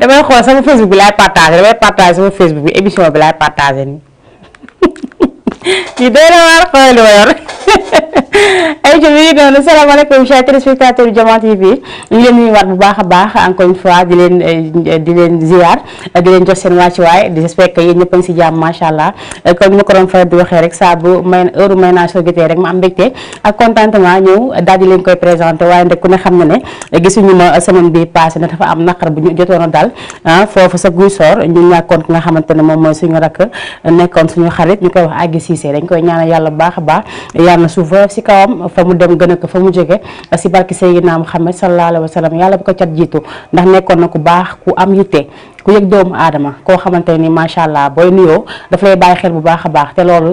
damay xool sama Facebook bi laay partager sama Facebook bi émission bi laay partager nii di doy na waar xool li ma yor ay ci bi noonu salaamaaleykum chers téléspectateurs Diama TV ñu leen nuyuwaat bu baax a baax encore une fois di leen ziar di leen jox seen wàccuwaay j'espère que yéen ñëpp a ngi si jàmm macha allah comme ni ma ko doon faral di waxee rek saa bu heure ménage soo jotee rek ma am mbégte ak contentement ñëw daal di leen koy présenté waaye nag ku ne xam na ne gisuñu ma semaine bi passé na dafa am naqar bu ñu jotoon a dal foofu sa guy soor ñu ñàkkoon ki nga xamante ne moom mooy suñu rakk nekkoon suñu xarit ñu koy wax Agui Cissé dañ koy ñaanal yàlla bu baax a baax yàlla na suuf si kawam fa mu dem gën a ko fa mu jóge si barki Seydina Muhammad sallallahu alayhi wa sallam yàlla bu ko cat jiitu ndax nekkoon na ku baax ku am yitte ku yëg doomu aadama koo xamante ni macha allah booy nuyoo daf lay bàyyi xel bu baax a baax te loolu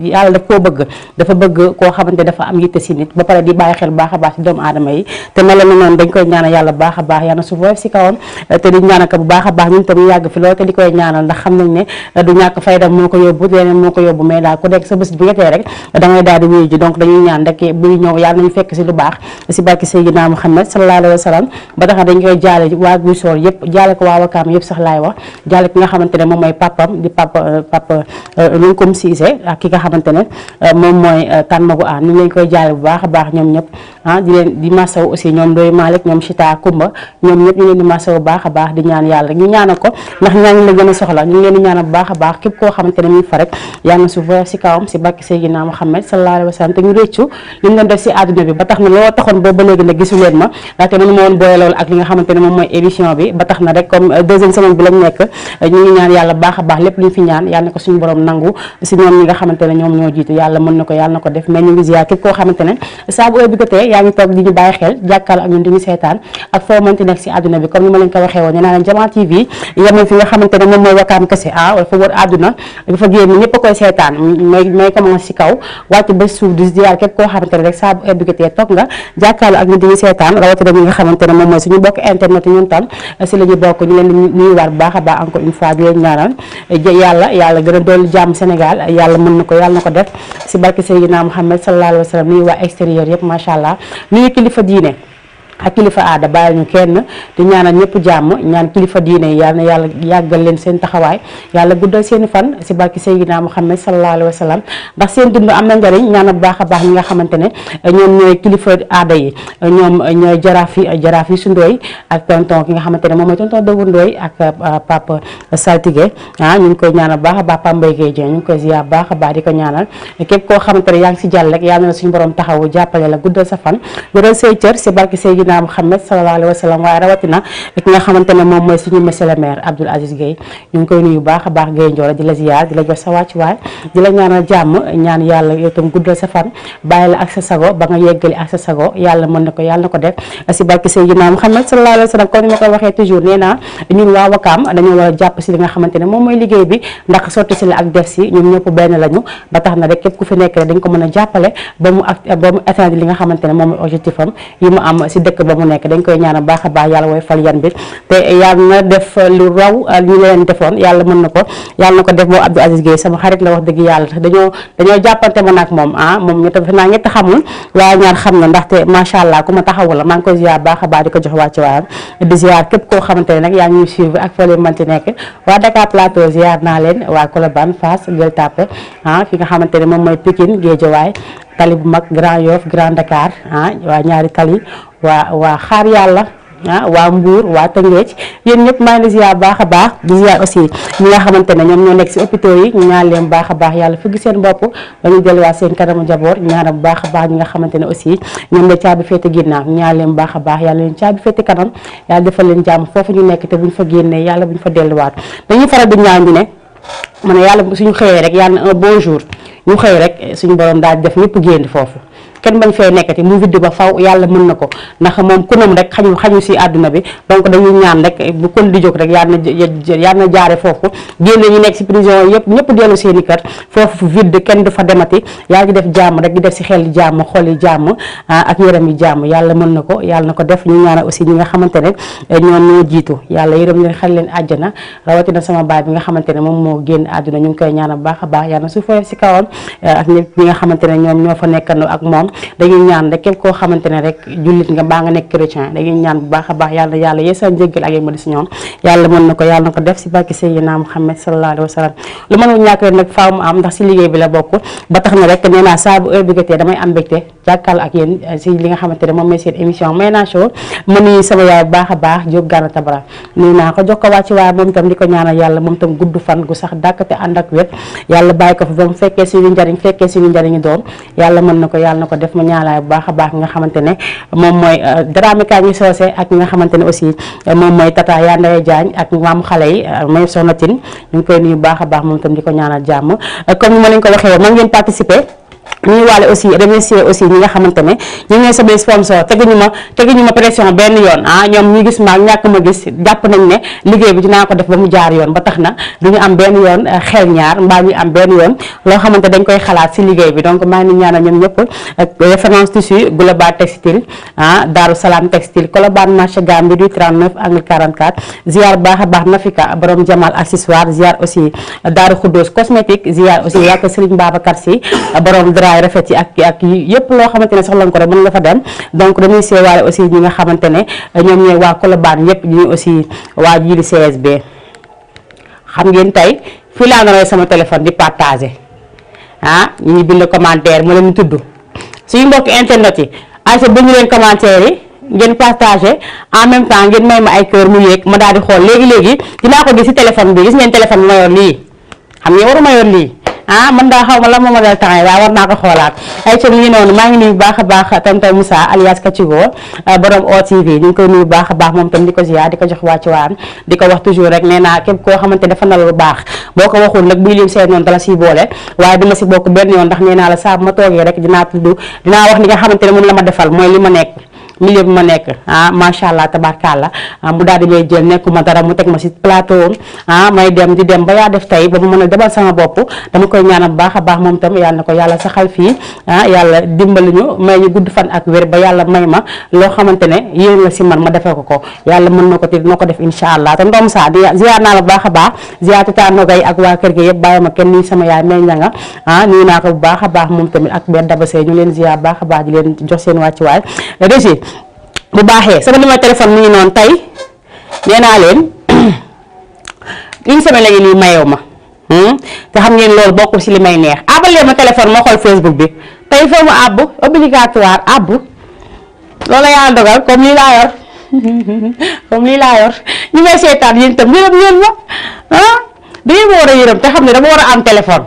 yàlla daf koo bëgg dafa bëgg koo xamante dafa am yitte si nit ba pare di bàyyi xel bu baax a baax si doomu aadama yi te mel na noonu dañ koy ñaanal yàlla bu baax a baax yàlla na suuf woyof si kawam te di ñaanal ko bu baax a baax ñun tam yàgg fi loolu te di koy ñaanal ndax xam nañ ne du ñàkk fayda moo ko yóbbu leneen moo ko yóbbu mais daal ku nekk sa bés bi nga tee rek da ngay daal di wuyu ji donc dañuy ñaan rek buy ñëw yàlla nañu fekk si lu baax si barki Seydina Muhammad sallallahu alayhi wa sallam ba tax dañ koy jaale waa Guy Soor yëpp jaale ko waa Wakaam yëpp sax laay wax jaale ki nga xamante ne moom mooy papam di papa Nkoum Cissé ak ki nga xamante ne moom mooy kan magu aan ñu ngi leen koy jaale bu baax a baax ñoom ñëpp di leen di masaw aussi ñoom Ndoye Malick ñoom Chita Kumba ñoom ñëpp ñu leen di masaw bu baax a baax di ñaan yàlla ñu ñaanal ko ndax ñaan la gën a soxla ñu ngi leen di ñaanal bu baax a baax képp koo xamante ne mi fa rek yàlla na suuf si kawam si barki Seydina Muhammad sallallahu alayhi wa sallam te ñu réccu li ñu doon def si àdduna bi ba tax na loo taxoon boobu ba léegi nag gisu leen ma ndaxte mënu ma woon boole loolu ak li nga xamante ne moom mooy émission bi ba tax na rek comme deuxième semaine bi lañ nekk ñu ngi ñaan yàlla baax a baax lépp lu ñu fi ñaan yàlla na ko suñu borom nangu si ñoom ñi nga xamante ne ñoom ñoo jiitu yàlla mën na ko yàlla na ko def mais ñu ngi ziar képp koo xamante ne saa bu heure bi ko tee yaa ngi toog di ñu bàyyi xel jàkkaarloo ak ñun di ñu seetaan ak foo mënti nekk si àdduna bi comme ni ma leen ko waxee woon nee naa leen Diama TV yemul fi nga xamante ne moom mooy Wakaam kese wala fa wër àdduna dafa génn ñëpp a koy seetaan may commencé si kaw wàcc ba suuf di ziar képp koo xamante ne rek saa bu heure bi ko tee toog nga jàkkaarloo ak ñun di ñu seetaan rawatina ñi nga xamante ne moom mooy suñu bokk internet ñun tam si la ñu bokk ñu leen di nuyuwaat bu baax a baax encore une fois di leen ñaanal yàlla gën a dool jàmm Sénégal yàlla mën na ko yàlla na ko def si barke Seydina Muhammad sallallahu alayhi wa sallam nuyu waa extérieur yëpp macha allah nuyu kilifa diine ak kilifa aada bàyyi ñu kenn di ñaanal ñëpp jàmm ñaan kilifa diine yi yàlla na yàlla yàggal leen seen taxawaay yàlla guddal seen fan si barki Seydina Muhammad sallallahu alayhi wa sallam ndax seen dund am na njariñ ñaanal bu baax a baax ñi nga xamante ne ñoom ñooy kilifa aada yi ñoom ñooy jaraaf yi su ndooy ak tonton ki nga xamante ne moom mooy tonton Dogu Ndooy ak papa Saltige ñu ngi koy ñaanal bu baax a baax Pam Mbaye Gueye Dieng ñu ngi koy ziar baax a baax di ko ñaanal képp koo xamante ne yaa ngi si jàll rek yàlla na suñu borom taxawu jàppale la guddal sa fan guddal say cër si barki Seydina Muhammad sallallahu alayhi wa sallam waaye rawatina ki nga xamante ne moom mooy suñu monsieur le maire Abdoul Aziz Gueye ñu ngi koy nuyu baax a baax Gueye Ndioro di la ziar di la jox sa wàccuwaay di la ñaanal jàmm ñaan yàlla yow tam guddal sa fan bàyyi la ak sa sago ba nga yeggali ak sa sago yàlla mën na ko yàlla na ko def si barke Seydina Muhammad sallallahu alayhi wa sallam comme ni ma koy waxee toujours nee naa ñun waa Wakaam dañoo war a jàpp si li nga xamante ne moom mooy liggéey bi ndax sotti si la ak def si ñun ñëpp benn lañu ba tax na rek képp ku fi nekk rek dañ ko mën a jàppale ba mu atteindre li nga xamante ne moom mooy objectif am yi mu am si dëkk ba mu nekk dañ koy ñaanal baax a baax yàlla wooy fal yan bi te yàlla na def lu raw ñu leen defoon yàlla mën na ko yàlla na ko def moom Abdou Aziz Gueye sama xarit la wax dëgg yàlla dañoo jàppante man ak moom moom ñett xamul waaye ñaar xam na ndaxte macha allah ku ma taxawu la maa ngi koy ziar baax a baax di ko jox wàcc waayam di ziar képp koo xamante ne nag yaa ngi ñuy suivre ak foo leen manti nekk waa Dakar Plateau ziar naa leen waa Colobane Fass Gueule Tapée fi nga xamante ne moom mooy Pikine Guédiawaye tali bu mag Grand Yoff Grand Dakar waa ñaari tali waa xaar yàlla waa Mbour waa Tëngéej yéen ñëpp maa ngi ziar baax a baax di ziar aussi ñi nga xamante ne ñoom ñoo nekk si hôpitaux yi ñu ñaan leen baax a baax yàlla fëgg seen bopp ba ñu delluwaat seen kanamu njaboot ñaanal bu baax a baax ñi nga xamante ne aussi ñoom la caabi féete ginnaaw ñaan leen baax a baax yàlla leen caabi féete kanam yàlla defal leen jàmm foofu ñu nekk te buñ fa génnee yàlla buñ fa delluwaat dañuy faral di ñaan bi ne ma ne yàlla suñu xëyee rek yàlla na un bon jour ñu xëy rek suñu borom daal def ñëpp génn foofu kenn bañ fay nekkati mu vidde ba faw yàlla mën na ko ndax moom kunam rek xañu si àdduna bi donc dañuy ñaan rek bu kon di jóg rek yàlla na jaare foofu génne ñu nekk si prison yëpp ñëpp dellu seen i kër foofu vide kenn du fa demati yaa ngi def jàmm rek di def si xel yi jàmm xol yi jàmm ak yaram yi jàmm yàlla mën na ko yàlla na ko def ñu ñaanal aussi ñi nga xamante ne ñoom ñoo jiitu yàlla yërëm leen xel leen àjjana rawatina sama baay bi nga xamante ne moom moo génn àdduna ñu ngi koy ñaanal bu baax a baax yàlla na suuf si kawam ak ñëpp ñi nga xamante ne ñoom ñoo fa nekkandoo ak moom dañuy ñaan rek képp koo xamante ne rek jullit nga baa nga nekk chrétien dañuy ñaan bu baax a baax yàlla yàlla yeesa njéggal ak yémadi si ñoom yàlla mën na ko yàlla na ko def si barke Seydina Muhammad sallallahu alayhi wa sallam lu mënul ñàkk rek nag faaw mu am ndax si liggéey bi la bokk ba tax na rek nee naa saa bu heure bi jotee damay am mbégte jàkkal ak yéen si li nga xamante ne moom mooy seen émission Mayna Show ma nuyu sama yaay bu baax a baax Diop Gana Tabara nuyu naa ko jox ko wàcc waaye moom itam di ko ñaanal yàlla moom itam gudd fan gu sax dàkk te ànd ak wér yàlla bàyyi ko fi ba mu fekkee suñu njariñ fekkee suñu njariñu doom yàlla mën na ko yàlla na ko def ma ñaalaay bu baax a baax nga xamante ne moom mooy Dramé Kañi Socé ak ñi nga xamante ne aussi moom mooy Tata Yandaye Diagne ak maam xale yi may sonatin ñu ngi koy nuyu bu baax a baax moom itam di ko ñaanal jàmm comme ni ma leen ko waxee mën ngeen participer ñuy waale aussi remercier aussi ñi nga xamante ne ñu ñooy samay sponsor teguñu ma pression benn yoon ñoom ñu gis ma ñàkk ma gis jàpp nañ ne liggéey bi dinaa ko def ba mu jaar yoon ba tax na duñu am benn yoon xel ñaar mbaa ñu am benn yoon loo xamante dañ koy xalaat si liggéey bi donc maa ngi ñaanal ñoom ñëpp ak référence tissu Global Textile Darou Salam Textile Colobane marché Gambie du 39 angle 44 ziar baax a baax Nafika borom Jamal accessoire ziar aussi Darou Khoudoss cosmétique ziar aussi yàgg Serigne Babacar Sy borom ay rafet yi ak yëpp loo xamante ne soxla nga ko rek mën nga fa dem donc dañuy seewaale aussi ñi nga xamante ne ñoom ñooy waa Colobane yëpp ñu aussi waa jiili CSB xam ngeen tey fii laa nga sama téléphone di partager ñu ngi bind commentaire mu leen tudd suñu mbokk internet yi ayca bind leen commentaire yi ngeen partager en même temps ngeen may ma ay cœur mu yéeg ma daal di xool léegi dinaa ko gis si téléphone bi gis ngeen téléphone bi ma yor lii xam nga waruma yor lii man daa xaw ma la mooma dal temps yi waaye war naa ko xoolaat ay ca ngi noonu maa ngi nuyu baax a baax tonton Moussa alias Kachigo borom OTV ñu ngi koy nuyu baax a baax moom tam di ko ziar di ko jox wàcc waan di ko wax toujours rek nee naa képp koo xamante dafa na lu baax boo ko waxul nag buy lim seen noonu dala siy boole waaye duma si bokk benn yoon ndax nee naa la saa bu ma toogee rek dinaa wax li nga xamante ne moom la ma defal mooy li ma nekk milieu bi ma nekk macha allah tabarkalla mu daal di may jël nekkuma dara mu teg ma si plateau may dem di dem ba yaa def tey ba mu mën a demal sama bopp dama koy ñaanal baax a baax moom tam yàlla na ko yàlla saxal fii yàlla dimbali ñu may ñu gudd fan ak wér ba yàlla may ma loo xamante ne yéen la si man ma defee ko yàlla mën na ko te dina ko def incha allah te ndoom saa di ziar naa la baax a baax ziar tata Nogay ak waa kër gi yëpp bàyyi ma kenn nii sama yaay may ñanga nuyu naa ko bu baax a baax moom tamit ak benn dabasee ñu leen ziar baax a baax di leen jox seen wàccuwaay régi bu baaxee sama numéro téléphone mu ngi noonu tey nee naa leen une semaine la ngi nii mayew ma te xam ngeen loolu bokkul si li may neex abal leen ma téléphone ma xool Facebook bi tey foo mu àbb obligatoire àbb loolu yaa dogal comme lii laa yor ñu may seetaan yéen itam yërëm leen ma dañu ma war a yërëm te xam ne dama war a am téléphone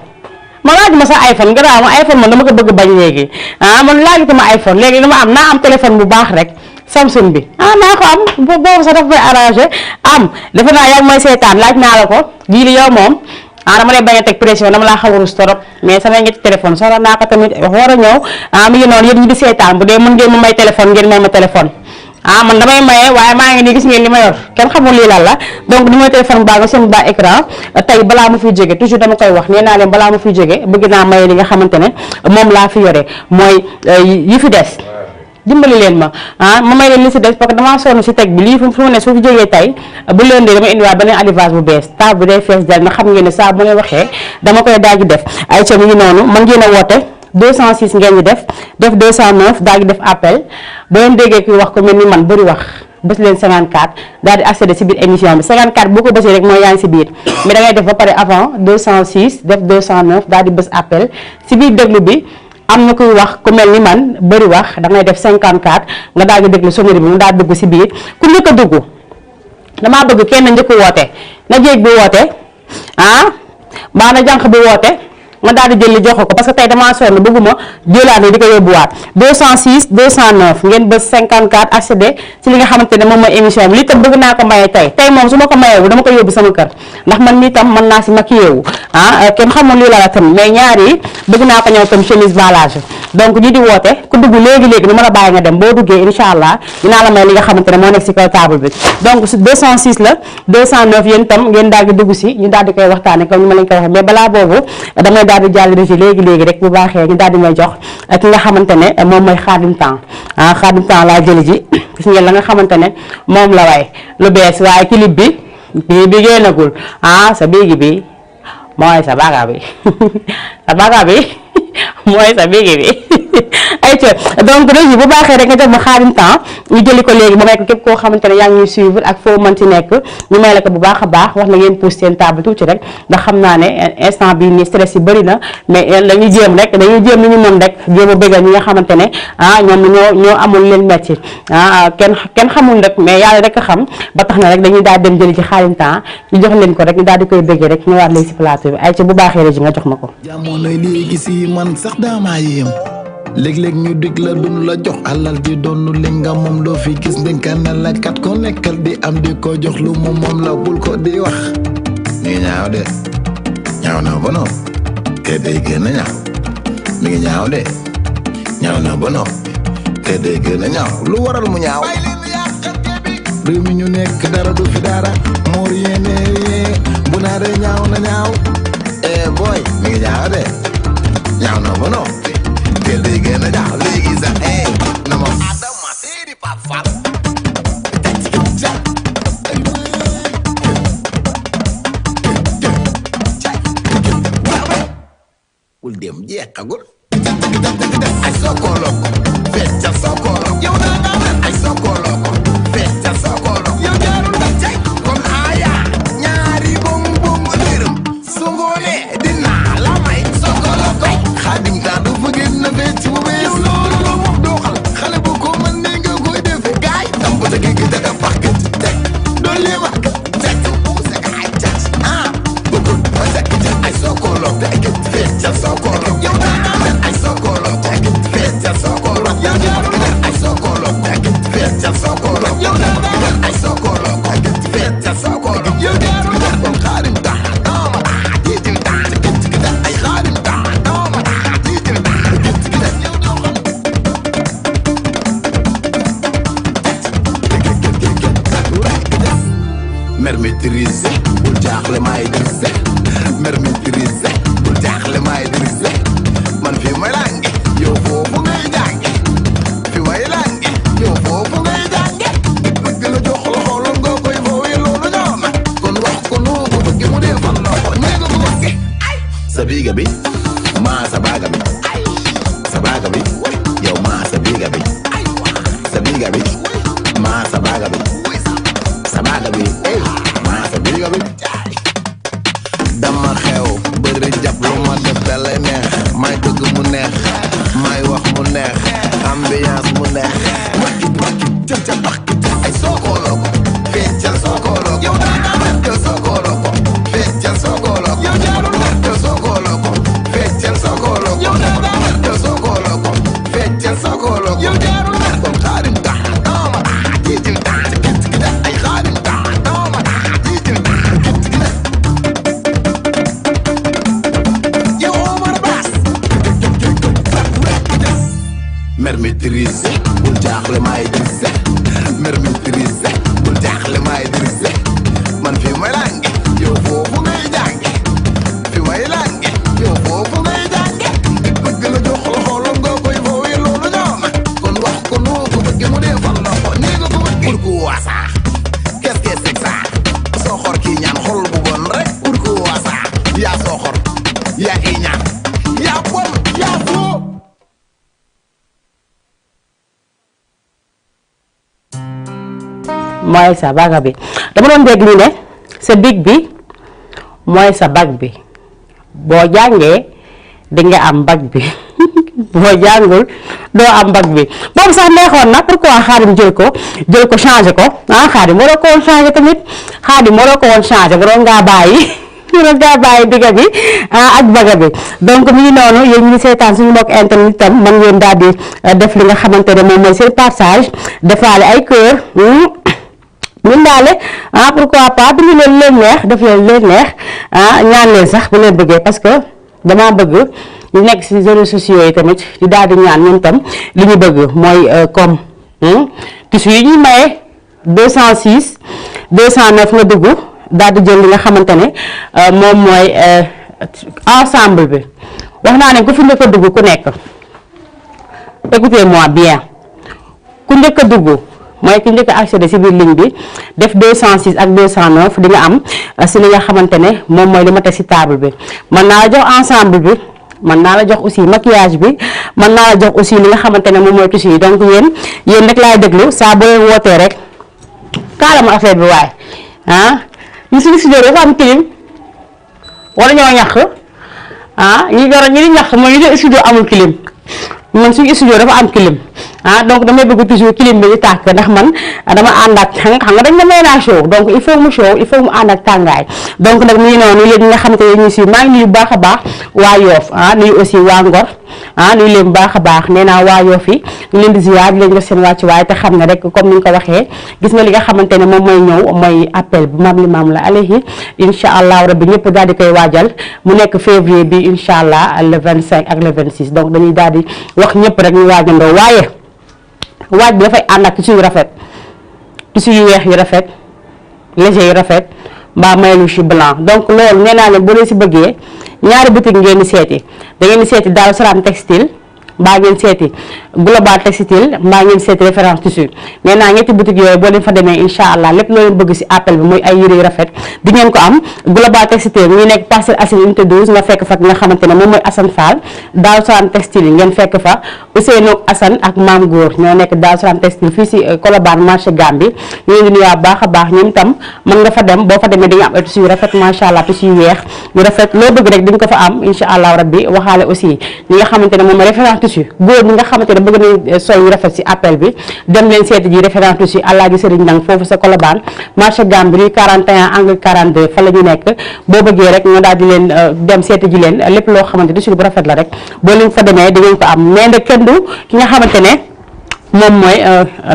ma laaj ma sa iPhone nga ma iPhone man dama ko bëgg bañ léegi man laajutuma iPhone léegi dama am naa am téléphone bu baax rek Samsung bi naa ko am boobu sax daf may arrangé defe naa yaa ngi may seetaan laaj naa la ko jii li yow moom dama lay bañ a teg pression dama laa xaw a rus torop mais sama ñetti téléphone soxla naa ko tamit war a ñëw mi ngi noonu yéen ñi di seetaan bu dee mën ngeen ma may téléphone ngeen may ma téléphone man damay maye waaye maa ngi nii gis ngeen li ma yor kenn xamul lii lan la donc numéro téléphone baa nga seen bas écran tey balaa ma fiy jóge toujours dama koy wax nee naa leen balaa ma fiy jóge bëgg naa maye li nga xamante ne moom laa fi yore mooy yi fi des dimbali leen ma ma may leen li si des parce que damaa sonn si teg bi lii fu mu ne su fi jógee tey bu leen dee dama indiwaat beneen alivage bu bees taab bi day fees dal na xam ngeen ne saa bu leen waxee dama koy daal di def ay ca mi ngi noonu mën ngeen a woote 206 ngeen di def 209 daal di def appel boo leen déggee kuy wax ko mel ni man bëri wax bës leen 54 daal di accéder si biir émission bi 54 boo ko bësee rek mooy yaa ngi si biir mais da ngay def ba pare avant 206 def 209 daal di bës appel si biir déglu bi am na kuy wax ku mel ni man bëri wax da ngay def 54 nga daal di déglu sonnerie bi mu daal dugg si biir ku njëkk a dugg damaa bëgg kenn njëkk woote na jéeg bi woote mbaa na jànq bi woote ma daal di jël li jox ko parce que tey damaa sonn bëgguma jëlaat ni di ko yóbbuwaat 206 209 ngeen bës 54 accédé ci li nga xamante ne moom mooy émission bi li tam bëgg naa ko maye tey moom su ma ko mayewu dama ko yóbbu sama kër ndax man mii tam mën naa si maquillé wu kenn xamul lii la la tam mais ñaar yi bëgg naa ko ñëw tam chemise balage donc ñi di woote ku dugg léegi-léegi ni ma la bàyyi nga dem boo duggee incha allah dinaa la may li nga xamante ne moo nekk si kaw table bi donc 206 la 209 yéen itam ngeen daal di dugg si ñu daal di koy waxtaane comme ni ma leen ko waxee mais balaa boobu damay daal di jàll ci léegi-léegi rek bu baaxee ñu daal di may jox ki nga xamante ne moom mooy Khadim Temps Khadim Temps laa jëli ji gis ngeen la nga xamante ne moom la way lu bees waaye clip bi génnagul sa biigi bi mooy sa baga bi sa baga bi mooy sa biigi bi ayca donc régi bu baaxee rek nga jox ma Khadim Temps ñu jëli ko léegi ba may ko képp koo xamante ne yaa ngi ñuy suivre ak foo mën ci nekk ñu may la ko bu baax a baax wax na ngeen pousse seen table tuuti rek ndax xam naa ne instant bi nii stress yi bëri na mais dañuy jéem ni ñu mën rek jéem a bëggal ñi nga xamante ne ñoom ñoo amul leen metti kenn xamul rek mais yàlla rek a xam ba tax na rek dañuy daal dem jëli ci Khadim Temps ñu jox leen ko rek ñu daal di koy bëggee rek ñëwaat léegi si plateau bi ayca bu baaxee régi nga jox ma ko léeg-léeg ñu dig la dun la jox alal di doonu li nga moom loo fi gis ndénkaane la kat ko nekkal di am di ko jox lu mu moom la bul ko di wax mi ngi ñaaw de ñaaw na ba noppi te day gën a ñaaw mi ngi ñaaw de ñaaw na ba noppi te day gën a ñaaw lu waral mu ñaaw réew mi ñu nekk dara du fi dara moo rien bu naa de ñaaw na ñaaw boy mi ngi ñaaw de ñaaw na ba noppi te day gën a ñaaw léegi sax na ma Adama Seydi Pape Fall bul dem jeexagul ay sokolo ko fecca sokolo yow da nga ay sokolo ko fecca sokolo yow jaarul da cay kon aya ñaari bom bom lërëm su ngoone dina la may sokolo ko Khadim Temps du fa gën na fecc bu bees loolu la moom doxal xale bu ko mën ne nga koy defe gaay tam ba tege gi daga pax tek doole ma tek sa gaay tek bëggul ma tek ay sokolo fecca sokolo yow da nga ay sokolo fecca sokolo yow ay sokolo fecca sokolo yow da nga ay sokolo fecca sokolo yow kon Khadim Temps dama jiitil temps ay Khadim Temps dama jiitil temps yow doxal mer maîtrisé bul jaaxle maay dirisé mer maîtrisé bul jaaxle maay dirisé man fi may lange yow foofu ngay jànge fi may lange yow foofu ngay jànge bëgg la jox la xoolal nga koy fooy loolu ñoo ma kon wax ko noo ko bëgg mu dee fan la ko nee nga ko bëgg sa biiga bi maa sa baaga bi sa baaga bi yow maa sa biiga bi sa biiga bi maa sa baaga bi sa baaga bi maa sa biiga bi dama xew bëri jàpp lu ma def da lay neex may dëgg mu neex may wax mu neex ambiance mu neex wakki ca bax ay sokolo ko feccal sokolo yow da nga sokolo ko feccal sokolo yow da sokolo ko feccal sokolo yow da nga sokolo ko feccal sokolo yow da kon Khadim Temps dama jiitil temps ay Khadim Temps dama jiitil temps mer maîtrisé bul jaaxle maay dirisé mer maîtrisé bul jaaxle maay dirisé man fi may lange yow foofu ngay jànge fi may lange yow foofu ngay jànge bëgg la jox la xoolal nga koy fooy loolu ñoo ma kon wax ko noo ko bëgg mu dee fan la ko nii nga ko bëgg pourquoi ça qu'est-ce que c'est ça soo xor kii ñaan xol bu bon rek pourquoi ça yaa soo xor yaa i ñaan yaa bon yaa foo mooy sa baga bi dama doon dégg ñu ne sa big bi mooy sa bag bi boo jàngee di nga am bag bi boo jàngul doo am bag bi boobu sax neexoon na pourquoi Khadim jël ko changé ko Khadim waroo ko woon changé tamit Khadim waroo ko woon changé waroon ngaa bàyyi digga bi ak baga bi donc mi ngi noonu yéen ñi seetaan suñu mbokk internet tam man ngeen daal di def li nga xamante ne moom mooy seen partage defaale ay cœur min daale pourquoi pas bi ñu leen neex def leen neex ñaan leen sax bu leen bëggee parce que dama bëgg ñu nekk ci réseaux sociaux yi tamit di daal di ñaan ñoom tam li ñu bëgg mooy comme tissu yi ñuy maye 206 209 nga dugg daal di jël li nga xamante ne moom mooy ensemble bi wax naa ne ku fi njëkk a dugg ku nekk écoutez-moi bien ku njëkk a dugg mooy ki njëkk a accéder ci biir ligne bi def 206 ak 209 di nga am ci li nga xamante ne moom mooy li ma teg ci table bi mën naa la jox ensemble bi mën naa la jox aussi maquillage bi mën naa la jox aussi li nga xamante ne moom mooy tissu yi donc yéen rek laay déglu saa boo leen wootee rek kaalama affaire bi waaye ñu suñu studio dafa am clim wala ñoo ñax ñi di ñax mooy ñu di studio amul clim man suñu studio dafa am clim donc damay bëgg toujours clim bi di tàkk ndax man dama ànd ak xam nga dañ la may naa show donc il faut mu show il faut mu ànd ak tàngaay donc nag mu ngi noonu yéen ñi nga xamante ne ñu si maa ngi nuyu baax a baax waa Yoff nuyu aussi waa Ngor nuyu leen baax a baax nee naa waa Yoff yi ñu leen di ziar di leen def seen wàcc waaye te xam ne rek comme ni nga ko waxee gis nga li nga xamante ne moom mooy ñëw mooy appel bu maam li maam la alayhi incha allah rabbi ñëpp daal di koy waajal mu nekk février bi incha allah le 25 ak le 26 donc dañuy daal di wax ñëpp rek ñu waajandoo waaye waaj bi dafay ànd ak tissu yu rafet tissu yu weex yu rafet léger yu rafet mbaa maylu blanc donc loolu nee naa leen boo leen si bëggee ñaari boutique ngeen di seeti da ngeen di seeti Daaru Salaam textile mbaa ngeen seeti global textile mbaa ngeen seeti référence tissu nee naa ñetti boutique yooyu boo leen fa demee incha allah lépp loo leen bëgg si appel bi muy ay yére yu rafet di ngeen ko am global textile ñu nekk Parcelles Assainies unité 12 nga fekk fa nga xamante ne moom mooy Assane Fall Daaru Salaam textile yi ngeen fekk fa Ousseynou Assane ak Maam Góor ñoo nekk Daaru Salaam textile fii si Colobane marché Gambie ñu leen di nuyuwaat baax a baax ñoom itam mën nga fa dem boo fa demee di nga am ay tissu yu rafet macha allah tissu yu weex yu rafet loo bëgg rek di nga ko fa am incha allah rabbi waxaale aussi ñi nga xamante ne moom mooy référence tissu góor ñi nga xamante ne bëgg nañ sol yu rafet si appel bi dem leen seeti ji référence tissu Alaaji Sëriñ Ndang foofu sa Colobane marché Gambie rue 41 angle 42 fa la ñu nekk boo bëggee rek nga daal di leen dem seeti ji leen lépp loo xamante tissu bu rafet la rek boo leen fa demee di ngeen ko am mais nag kenn du ki nga xamante ne moom mooy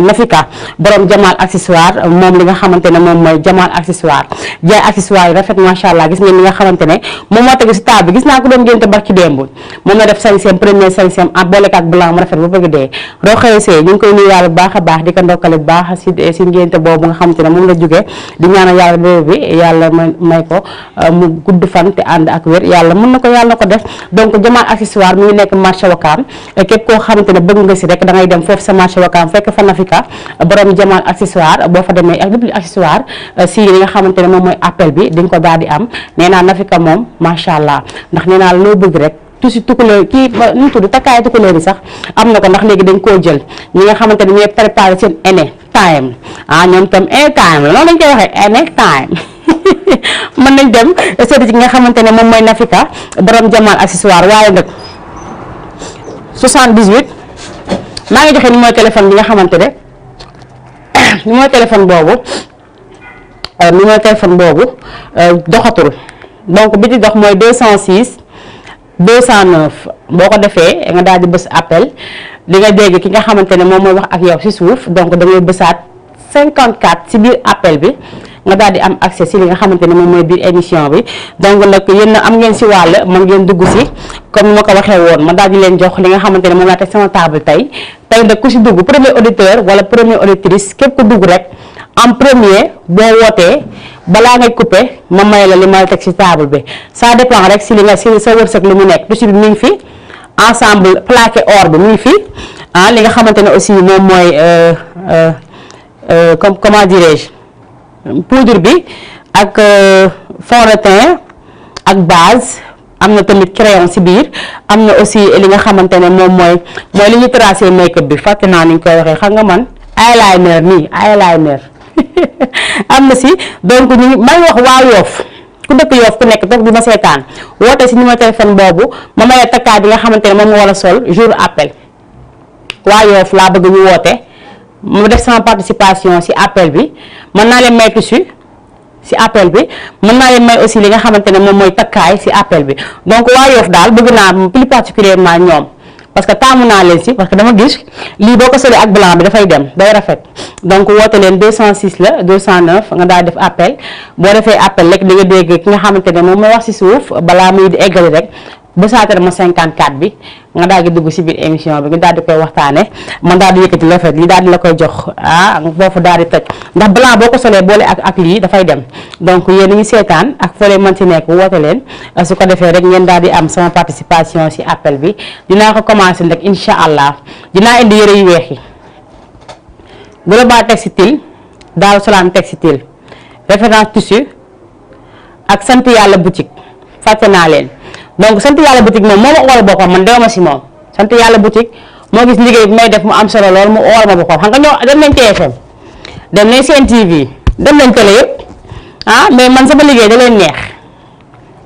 Nafika borom Jamal accessoire moom li nga xamante ne moom mooy Jamal accessoire jaay accessoire yi rafet macha allah gis ngeen li nga xamante ne moom moo tegu si table bi gis naa ko doon ngénte barki démb moom la def 5e premier 5e ak boole ak blanc mu rafet ba bëgg dee Roxaya Sey ñu ngi koy nuyu yàlla bu baax a baax di ko ndokkale bu baax si ngénte boobu nga xamante ne moom la jógee di ñaanal yàlla boobu bi yàlla may ko mu gudd fan te ànd ak wér yàlla mën na ko yàlla na ko def donc Jamal accessoire mu ngi nekk marché Wakaam képp koo xamante ne bëgg nga si rek da ngay dem foofu sa marché Wakaam fekk fa Nafika borom Jamal accessoire boo fa demee ak lépp lu accessoire si li nga xamante ne moom mooy appel bi di nga ko daal di am nee naa Nafika moom macha allah ndax nee naa loo bëgg rek tusi tukulóor kii nu mu tudd takkaay tukulóor yi sax am na ko ndax léegi dañ koo jël ñi nga xamante ne ñooy préparé seen ene time ñoom tam ene time la noonu lañ koy waxee ene time mën nañ dem seeti ci nga xamante ne moom mooy Nafika borom Jamal accessoire waaye nag 78 maa ngi joxe numéro téléphone bi nga xamante ne numéro téléphone boobu doxatul donc bi di dox mooy 206 209 boo ko defee nga daal di bës appel li nga dégg ki nga xamante ne moom mooy wax ak yow ci suuf donc da ngay bësaat 54 ci biir appel bi nga daal di am accès ci li nga xamante ne moom mooy biir émission bi donc nag yéen am ngeen ci wàll mën ngeen dugg ci comme ni ma ko waxee woon ma daal di leen jox li nga xamante ne moom laa teg sama table tey nag ku ci dugg premier auditeur wala première auditrice képp ku dugg rek en premier boo wootee balaa ngay coupé ma may la li ma teg ci table bi ça dépend rek ci li nga ci sa wërsëg li mu nekk tissu bi mi ngi fi ensemble plaqué or bi mi ngi fi li nga xamante ne aussi moom mooy comment dirais-je poudre bi ak fond de teint ak base am na tamit crayon ci biir am na aussi li nga xamante ne moom mooy li ñu tracé make-up bi fàtte naa ni ñu koy waxee xam nga man eyeliner nii eyeliner am na ci donc ñu may wax waa Yoff ku dëkk Yoff ku nekk toog di ma seetaan woote ci numéro téléphone boobu ma may takkaay bi nga xamante ne moom nga war a sol jour appel waa Yoff laa bëgg ñu woote mu def sama participation ci appel bi mën naa leen may tissu ci appel bi mën naa leen may aussi li nga xamante ne moom mooy takkaay ci appel bi donc waa Yoff daal bëgg naa plus particulièrement ñoom parce que taamu naa leen ci parce que dama gis lii boo ko solee ak blanc bi dafay dem day rafet donc woote leen 206 la 209 nga daal def appel boo defee appel rek di nga dégg ki nga xamante ne moom mooy wax ci suuf balaa muy di eggali rek bësaatal ma 54 bi nga daal di dugg si biir émission bi nga daal di koy waxtaane man daal di yëkkati lafet li daal di la koy jox foofu daal di toj ndax blanc boo ko solee boole ak lii dafay dem donc yéen ñi seetaan ak foo leen mën si nekk woote leen su ko defee rek ngeen daal di am sama participation si appel bi dinaa ko commencé nag incha allah dinaa indi yëre yu weex yi Global Textile Daaru Salaam Textile référence tissu ak sant yàlla boutique fàtte naa leen donc sant yàlla boutique moom moo ma ool boppam man dewma si moom sant yàlla boutique moo gis liggéey bi may def mu am solo lool mu ool ma boppam xam nga ñoo dem nañ TFM dem nañ Sen TV dem nañ télé yëpp mais man sama liggéey da leen neex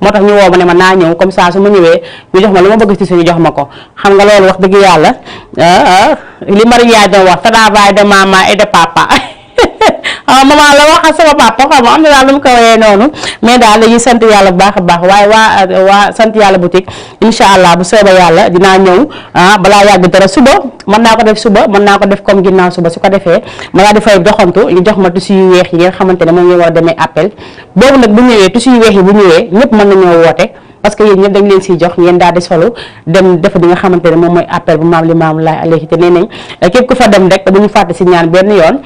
moo tax ñu woo ma ne ma naa ñëw comme ça su ma ñëwee ñu jox ma lu ma bëgg ci suñu jox ma ko xam nga loolu wax dëgg yàlla li Marie Ndiaye doon wax travail de maman et de papa maman la wax ak sama papa xam nga am na daal lu mu ko woyee noonu mais daal dañuy sant yàlla bu baax a baax waaye waa sant yàlla boutique incha allah bu soobee yàlla dinaa ñëw balaa yàgg dara suba mën naa ko def suba mën naa ko def comme ginnaaw suba su ko defee ma daal di fay doxantu ñu jox ma tissu yu weex yi nga xamante ne moom ngeen war a demee appel boobu nag bu ñëwee tissu yu weex yi bu ñëwee ñëpp mën nañoo woote parce que yéen ñëpp dañ leen siy jox ngeen daal di solo dem def di nga xamante ne moom mooy appel bu maam li maamu laay alayhi te nee nañ képp ku fa dem rek bu ñu fàtte si ñaan benn yoon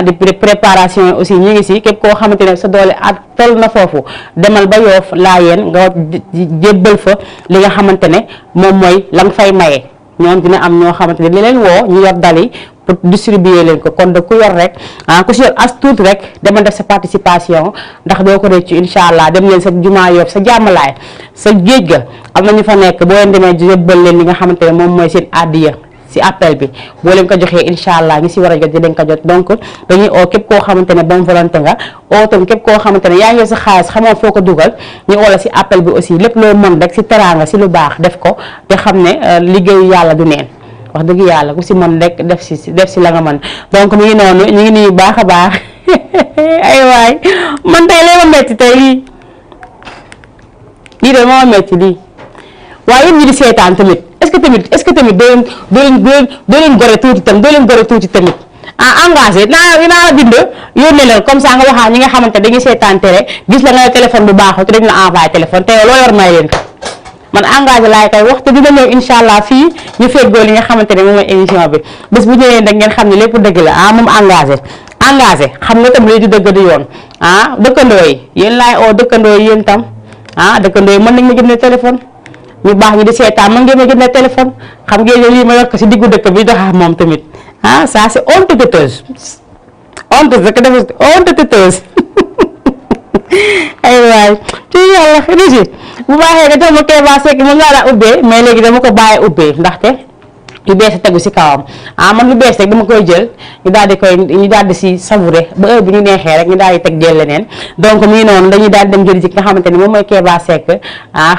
di préparation yi aussi ñu ngi si képp koo xamante ne sa doole at toll na foofu demal ba Yoof Laayeen nga jébbal fa li nga xamante ne moom mooy la nga fay maye ñoom dina am ñoo xamante ne li leen woo ñu yor dali pour distribuer leen ko kon de ku yor rek ku si yor as tuut rek dama def sa participation ndax doo ko rëccu incha allah dem leen sa jumaa Yoof sa jàmmalaay sa géej ga am na ñu fa nekk boo leen demee jébbal leen li nga xamante ne moom mooy seen addiya si appel bi boo leen ko joxee incha allah ñi si war a jot dinañ ko jot donc dañuy oo képp koo xamante ne bonne volonté nga oo tam képp koo xamante ne yaa ngi sa xaalis xamoo foo ko dugal ñu oo la si appel bi aussi lépp loo mën rek si teraanga si lu baax def ko te xam ne liggéeyu yàlla du neen wax dëgg yàlla ku si mën rek def si la nga mën donc mi ngi noonu ñu ngi nuyu baax a baax ay waay man tey lee ma metti tey lii de moo metti lii waaye yéen ñi di seetaan tamit est-ce que tamit doo leen gore tuuti tamit engagé naa la bind yónnee leen comme ça nga waxaa ñi nga xamante dañuy seetaan télé gis la nga téléphone bu baaxul te dañ la envoyé téléphone te loo yor may leen ko man engagé laay koy wax te dina ñëw incha allah fii ñu feggoo li nga xamante ne moom mooy émission bi bés bu ñëwee nag ngeen xam ne lépp dëgg la moom engagé xam nga tam li di dëgg di yoon dëkkandoo yi yéen laay oo dëkkandoo yi yéen tam dëkkandoo yi mën nañ ma jëndee téléphone ñu baax ñi di seetaan mën ngeen ma jëndee téléphone xam ngeen lii ma yor ko si diggu dëkk bi doxaa moom tamit ça c'est honteuse ay waay ci yàlla Régis bu baaxee nga jox ma Keba Seck moom laa daa ubbee mais léegi dama ko bàyyi ubbee ndaxte lu bees a tegu si kawam man lu bees rek dama koy jël ñu daal di si savourer ba heure bi ñu neexee rek ñu daal di teg jël leneen donc muy noonu dañuy daal di dem jëli ci nga xamante ni moom mooy Keba Seck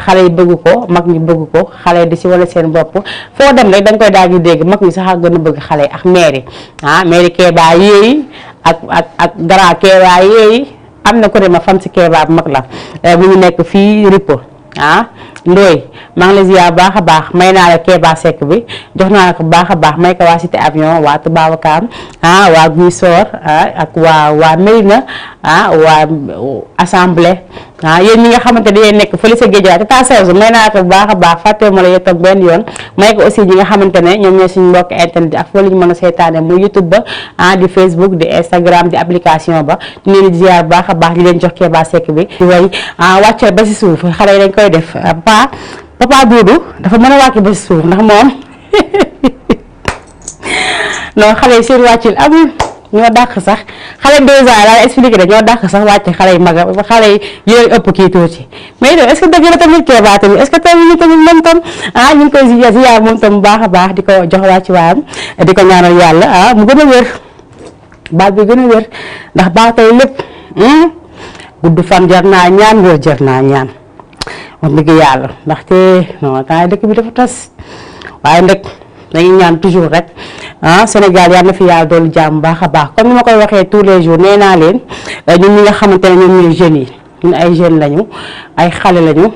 xale yi bëgg ko mag ñi bëgg ko xale yi di si wala seen bopp foo dem rek da nga koy daal di dégg mag ñi sax a gën a bëgg xale yi ak maire yi maire Keba yéeyi ak grand Keba yéeyi am na ko de ma fan si Keba bu mag la bu ñu nekk fii Ripo Ndoye maa ngi la ziar baax a baax may naa la Keba Seck bi jox naa la ko bu baax a baax may ko waa Cité Avion waa Toubacouta waa Guy Sor ak waa Mérina waa assemblée yéen ñi nga xamante ne yéen nekk fële sa géej waay te taasawsu may naa la ko bu baax a baax fàtte ma la yéen tam benn yoon may ko aussi ñi nga xamante ne ñoom ñooy suñu mbokk internet ak foo la ñu mën a seetaane muy YouTube ba di Facebook di Instagram di application ba ñu leen di ziar bu baax a baax di leen jox Keba Seck bi di way wàccal ba si suuf xale yi dañ koy def papa Doudou dafa mën a wàcc ba si suuf ndax moom non xale yi seen wàccil amul ñoo dàq sax xale 2 ans laa expliqué de ñoo dàq sax wàcc xale yi maga xale yi leen ëpp kii tuuti mais est ce que dëgg la tamit Keba tamit est ce que tamit moom tam ñu ngi koy ziar moom tam bu baax a baax di ko jox wàcc waayam di ko ñaanal yàlla mu gën a wér baat bi gën a wér ndax baax tey lépp gudd fan jar naa ñaan wér jar naa ñaan wax dëgg yàlla ndaxte non temps dëkk bi dafa tas waaye nag dañuy ñaan toujours rek Sénégal yal na fi yàlla doolu jàmm baax a baax comme ni ma koy waxee tous les jours nee naa leen ñun ñi nga xamante ne ñoom ñooy jeunes yi ñun ay jeunes lañu ay xale lañu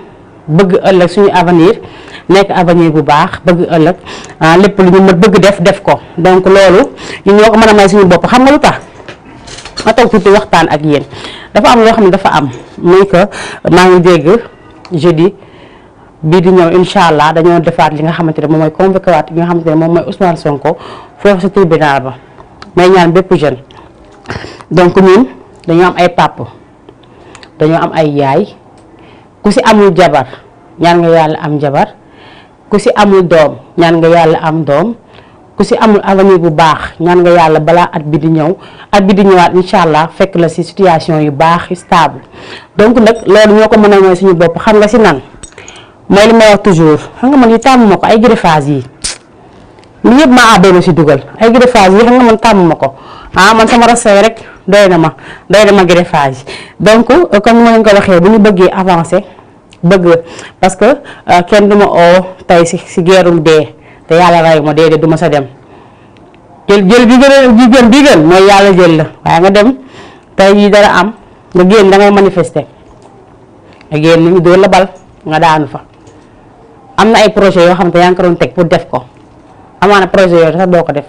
bëgg ëllëg suñu avenir nekk avenir bu baax bëgg ëllëg lépp lu ñu mën bëgg def ko donc loolu ñun ñoo ko mën a may suñu bopp xam nga lu tax ma toog tuuti waxtaan ak yéen dafa am loo xam ne dafa am muy que maa ngi dégg jeudi bii di ñëw incha allah dañoo defaat li nga xamante ne moom mooy convoqué waat li nga xamante ne moom mooy Ousmane Sonko foofu sa tribunal ba may ñaan bépp jeune. donc ñun dañoo am ay papa dañoo am ay yaay ku si amul jabar ñaan nga yàlla am jabar ku si amul doom ñaan nga yàlla am doom ku si amul avenir bu baax ñaan nga yàlla balaa at bi di ñëw at bi di ñëwaat incha allah fekk la si situation yu baax yu stable donc nag loolu ñoo ko mën a mooy suñu bopp xam nga si nan mooy li may wax toujours xam nga man yi tàmm ma ko ay greffage yi li yëpp maa àbbee ma si dugal ay greffage yi xam nga man tàmm ma ko man sama rasay rek doy na ma greffage donc comme ni ma leen ko waxee bu ñu bëggee avancer bëgg parce que kenn du ma oo tey si geerum dee te yàlla ray ma dee du ma sa dem jël bi gën mooy yàlla jël la waaye nga dem tey yi dara am nga génn da ngay manifester nga génn ñu dóor la bal nga daanu fa am na ay projet yoo xamante yaa ngi ko doon teg pour def ko amaana projet yooyu sax doo ko def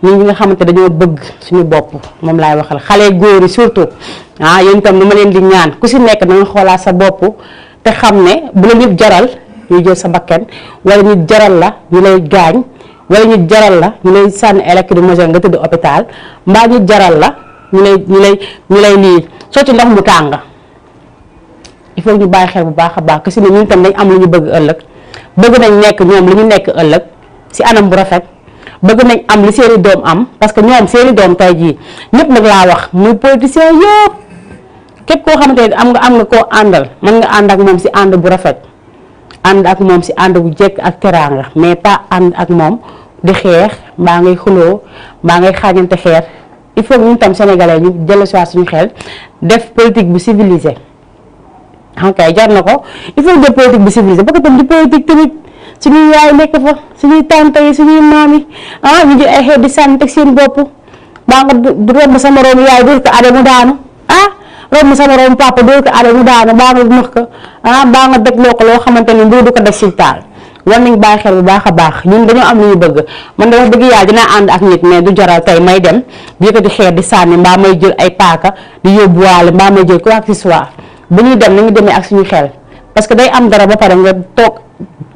ñun ñi nga xamante dañoo bëgg suñu bopp moom laay waxal xale góor yi surtout yéen itam lu ma leen di ñaan ku si nekk da nga xoolaat sa bopp te xam ne bu la nit jaral ñu jël sa bakken wala nit jaral la ñu lay gaañ wala nit jaral la ñu lay sànni électromagnétique nga tëdd hôpital mbaa nit jaral la ñu lay lii sotti ndox mu tàng il faut ñu bàyyi xel bu baax a baax que si ne ñun tam dañ am lu ñu bëgg ëllëg bëgg nañ nekk ñoom li ñu nekk ëllëg si anam bu rafet bëgg nañ am li seeni doom am parce que ñoom seeni doom tey jii ñëpp nag laa wax muy politicien yëpp képp koo xamante ne am nga koo àndal mën nga ànd ak moom si ànd bu rafet ànd ak moom si ànd bu jekk ak teraanga mais pas ànd ak moom di xeex mbaa ngay xuloo mbaa ngay xaañante xeer il faut ñun tam sénégalais ñu jël si suñu xel def politique bu civilisé ok jar na ko il faut que politique bu civilisé ba ko tam di politique tamit suñuy yaay nekk fa suñuy tante yi suñuy maam yi ñu jël ay xeet di sànni teg seen bopp baa nga romb sa moroom yaay dóor ko ade mu daanu romb sa moroom papa dóor ko ade mu daanu baa nga nax ko baa nga deg loo ko loo xamante ni mbir du ko def si taal war nañ bàyyi xel bu baax a baax ñun dañoo am lu ñu bëgg man da wax dëgg yàlla dinaa ànd ak nit mais du jaral tey may dem di yëkkati xeer di sànni mbaa may jël ay paaka di yóbbuwaale mbaa may jël quoi que ce soit bu ñuy dem nañu demee ak suñu xel parce que day am dara ba pare nga toog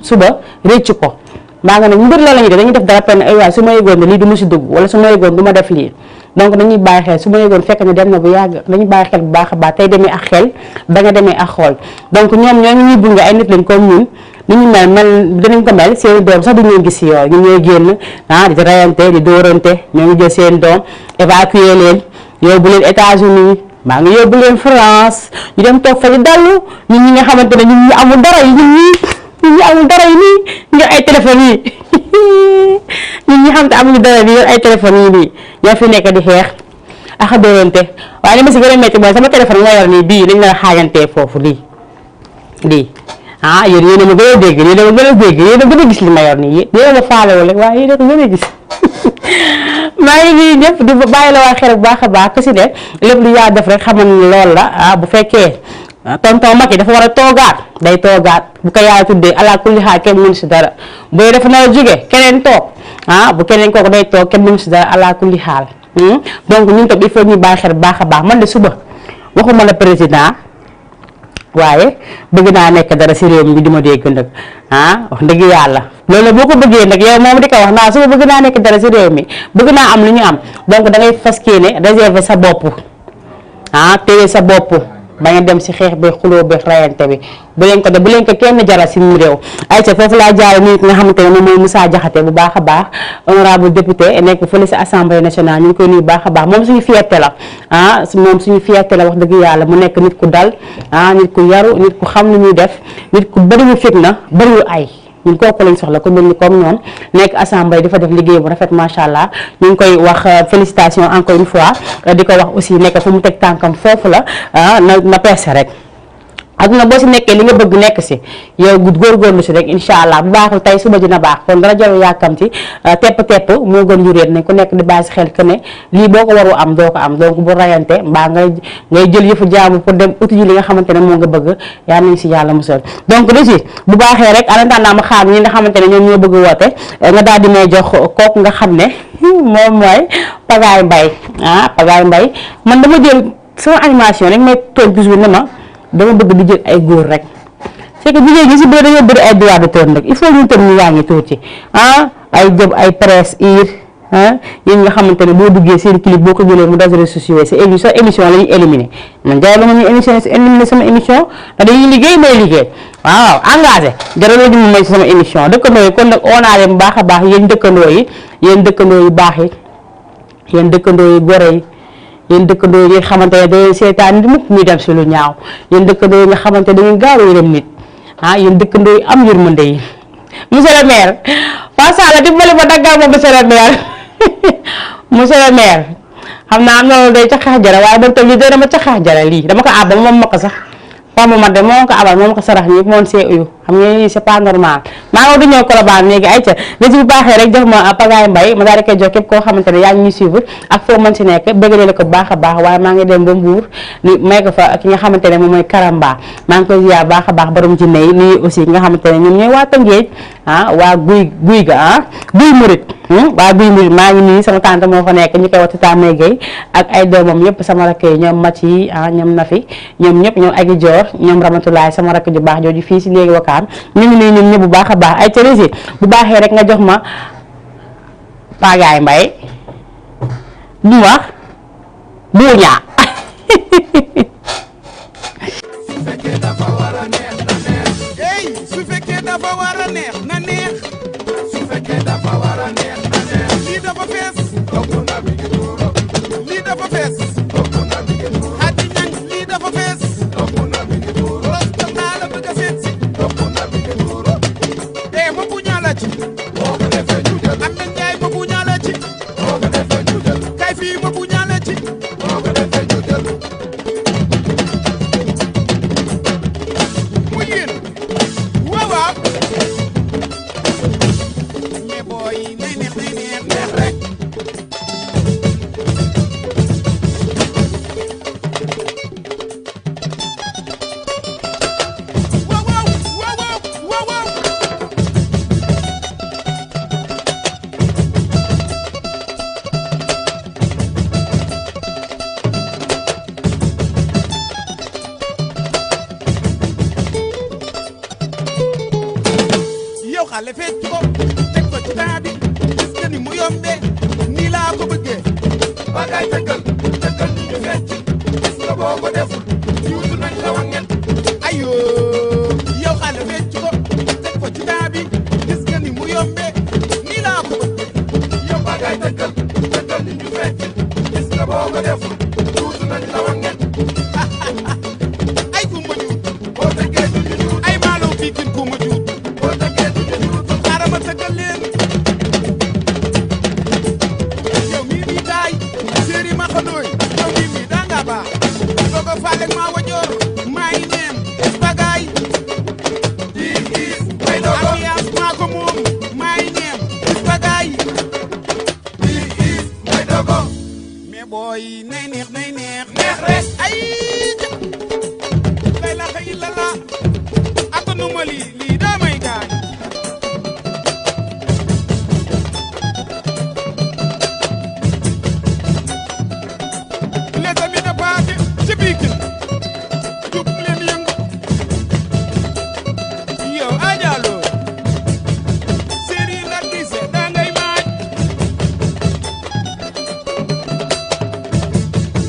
suba réccu ko mbaa nga ne mbir la ñuy def dañuy def dara penn ay waay su ma yëgoon ne lii du ma si dugg wala su ma yëgoon du ma def lii donc dañuy bàyyi xel su ma yëgoon fekk ne dem na bu yàgg dañuy bàyyi xel bu baax a baax tey demee ak xel ba nga demee ak xool donc ñoom ñoo ñuy bunge ay nit lañ comme ñun ni ñu mel dinañ ko mel seen doom sax duñu gis si yooyu ñun ñooy génn di rayante di dóorante ñoo ngi jël seen doom évacuer leen yóbbu leen États-Unis maa ngi yóbbu leen France ñu dem toog fa di dallu ñun ñi nga xamante ne ñun ñu amul dara yi ñun ñi amul dara yi nii ngir ay téléphones yi ñun ñi xam te amuñu dara bi yor ay téléphones yi nii ñoo fi nekk di xeex ak dóorante waaye li ma si gën a métti mooy sama téléphone nga yor nii bii dañ la xaajantee foofu lii yéen a ma gën a dégg yéen a ma gën a dégg yéen a gën a gis li ma yor nii yéen a ma faalewul rek waaye yéen a ko gën a gis maa ngi nii ñëpp di bàyyi la waa xel bu baax a baax ku si ne lépp lu yaa def rek xamal ni loolu la bu fekkee tonton Macky dafa war a toogaat day toogaat bu ko yàlla tuddee ala kulli xaal kenn mënu si dara bu dafa nar a jóge keneen toog bu keneen kooku day toog kenn mënu si dara ala kulli xaal donc ñun tam il faut ñu bàyyi xel bu baax a baax man de suba waxuma la président waaye bëgg naa nekk dara si réew mi di ma dégg nag wax dëgg yàlla loolu boo ko bëggee nag yow moom di ko wax naa suba bëgg naa nekk dara si réew mi bëgg naa am lu ñu am donc da ngay fas yéene réserver sa bopp téye sa bopp ba nga dem si xeex bi xuloo bi rayante bi bu leen ko kenn jaral si mu réew ay ca foofu laa jaare nit nga xamante ne moom mooy Moussa Diakhaté bu baax a baax honorable député nekk fële si assemblée nationale ñu ngi koy nuyu baax a baax moom suñu fierté la moom suñu fierté la wax dëgg yàlla mu nekk nit ku dal nit ku yaru nit ku xam lu ñuy def nit ku bëriwul fitna bëriwul ay ñun kooku lañ soxla ku mel ni comme ñoom nekk assemblée dafa def liggéey bu rafet macha allah ñu ngi koy wax félicitation encore une fois di ko wax aussi nekk fu mu teg tànkam foofu la na peese rek aduna boo si nekkee li nga bëgg nekk si yow góorgóorlu si rek incha allah bu baaxul tey suba dina baax kon dara jarul yàkkamti tepp moo gën ñu réet nañ ku nekk di bàyyi si xel que ne lii boo ko waru am doo ko am donc bu rayante mbaa ngay jël yëfu jaamu pour dem uti ji li nga xamante ne moo nga bëgg yaa nañ si yàlla musal donc de bu baaxee rek alantaan naa ma xaar ñi nga xamante ne ñoom ñoo bëgg woote nga daal di may jox kooku nga xam ne moom mooy Pagaye Mbaye Pagaye Mbaye man dama jël sama animation rek may toog toujours ne ma dama bëgg di jël ay góor rek c'est que jigéen ñi si bëri dañoo bëri ay droit d'auteur nag il faut ñu tam ñu wàññi tuuti ay jëm ay presse yéen nga xamante ne boo duggee seen clip boo ko jëlee mu des réseaux sociaux sa émission la ñuy éliminé man jaay la ma ñuy éliminé sama émission te dañuy liggéey may liggéey waaw engagé jaraloo di mu may sama émission dëkkandoo yi kon nag onaa leen bu baax a baax yéen dëkkandoo yu baax yi yéen dëkkandoo yu gore yi yéen dëkkandoo yi nga xamante ne dañuy seetaan nit mukk muy dem si lu ñaaw yéen dëkkandoo yi nga xamante ne dañuy gaaw a yërëm nit yéen dëkkandoo yi am yërmande yi monsieur le maire Fatou Sall dimbali ma daggal ma monsieur le maire monsieur le maire xam naa am na loolu day ca xaax jara waaye man tam lii day dama ca xaax jara lii dama ko àbb moom ma ko sax femme ma de moo ko abal moom ko sarax ñi moon see uyu xam nga ni c'est pas normal maa ngi du ñëw Colobane léegi ay ca léegi bu baaxee rek jox ma Pagaye Mbaye ma daal di koy jox képp koo xamante ne yaa ngi ñuy suivre ak foo mën si nekk bëggalee la ko baax a baax waaye maa ngi dem ba Mbour ni may ko fa ki nga xamante ne moom mooy Karamba maa ngi koy ziar baax a baax borom ci ney nuyu aussi ki nga xamante ne ñoom ñooy waa Tëngéej waa guy ga guy murit waa guy murit maa ngi nii sama tante moo fa nekk ñu koy wax Tata May Gueye ak ay doomam yëpp sama rakk yi ñoom Math yi ñoom Nafi ñoom ñëpp ñoom Agi Dior ñoom Ramatoulaye sama rakk ju baax jooju fii si léegi Wakaam ñu ngi nuyu ñoom ñëpp bu baax a baax ay Thérèse bu baaxee rek nga jox ma Pagaye Mbaye du wax buuñaa su fekkee dafa war a neex na neex su fekkee dafa war a neex na neex lii dafa fees lii dafa fees Hadi Ñang lii dafa fees rosta naa la bëgg a seet si ma buñaa la ci am na njaay ma buñaa la ci kay fii ma buñaa la ci mu yéen waaw mais booy nay neex rek waaw yow xale fecc ko teg ko ci temps bi gis nga ni mu yombee nii laa ko bëggee Pagaye tëggal ni ñu fecc gis nga boo ko deful yuutu nañ la wangen ayo yow xale fecc ko teg ko ci temps bi gis nga ni mu yombee nii laa ko bëggee yow Pagaye tëggal ni ñu fecc gis nga boo ko deful yuutu nañ la wangen ay kumba juut boo tëggee du ñu juut ay maalo pikin kumba juut boo tëggee du ñu juut xaaral ma tëggal leen yow mii mii daay séeri ma xandooy yow mii mii daa nga baax soo ko faale maa wajoor maa ngi neem Pagaye ambiance maa ko moom maa ngi neem Pagaye mais booy nay neex rek ay lay la xëy la la attanuma lii daa may gaañ les amis de Pathé ci biikin jub leen yëngu yow ajaloo séeri la gise daa ngay maaj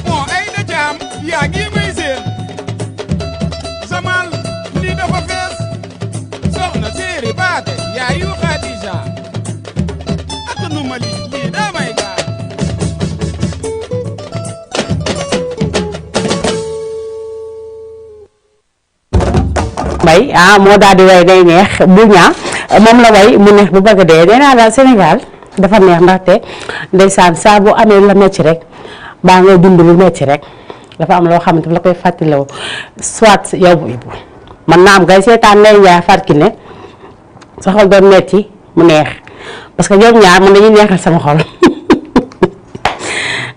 bon ay da jaam yaa ngi may seen Jamal lii dafa fees soxna séeri Pathé yaayu Khadija attanuma lii daa may gaañ Mbaye moo daal di way day neex buuñaa moom la way mu neex bu bëgg dee nee naa daal Sénégal dafa neex ndaxte ndeysaan saa bu amee la metti rek baa ngay dund lu metti rek dafa am loo xamante la koy fàttaloo soit yow bu ibu man naa am ngay seetaan lay njaay fàtki ne sa xol doon metti mu neex parce que ñoom ñaar man dañuy neexal sama xol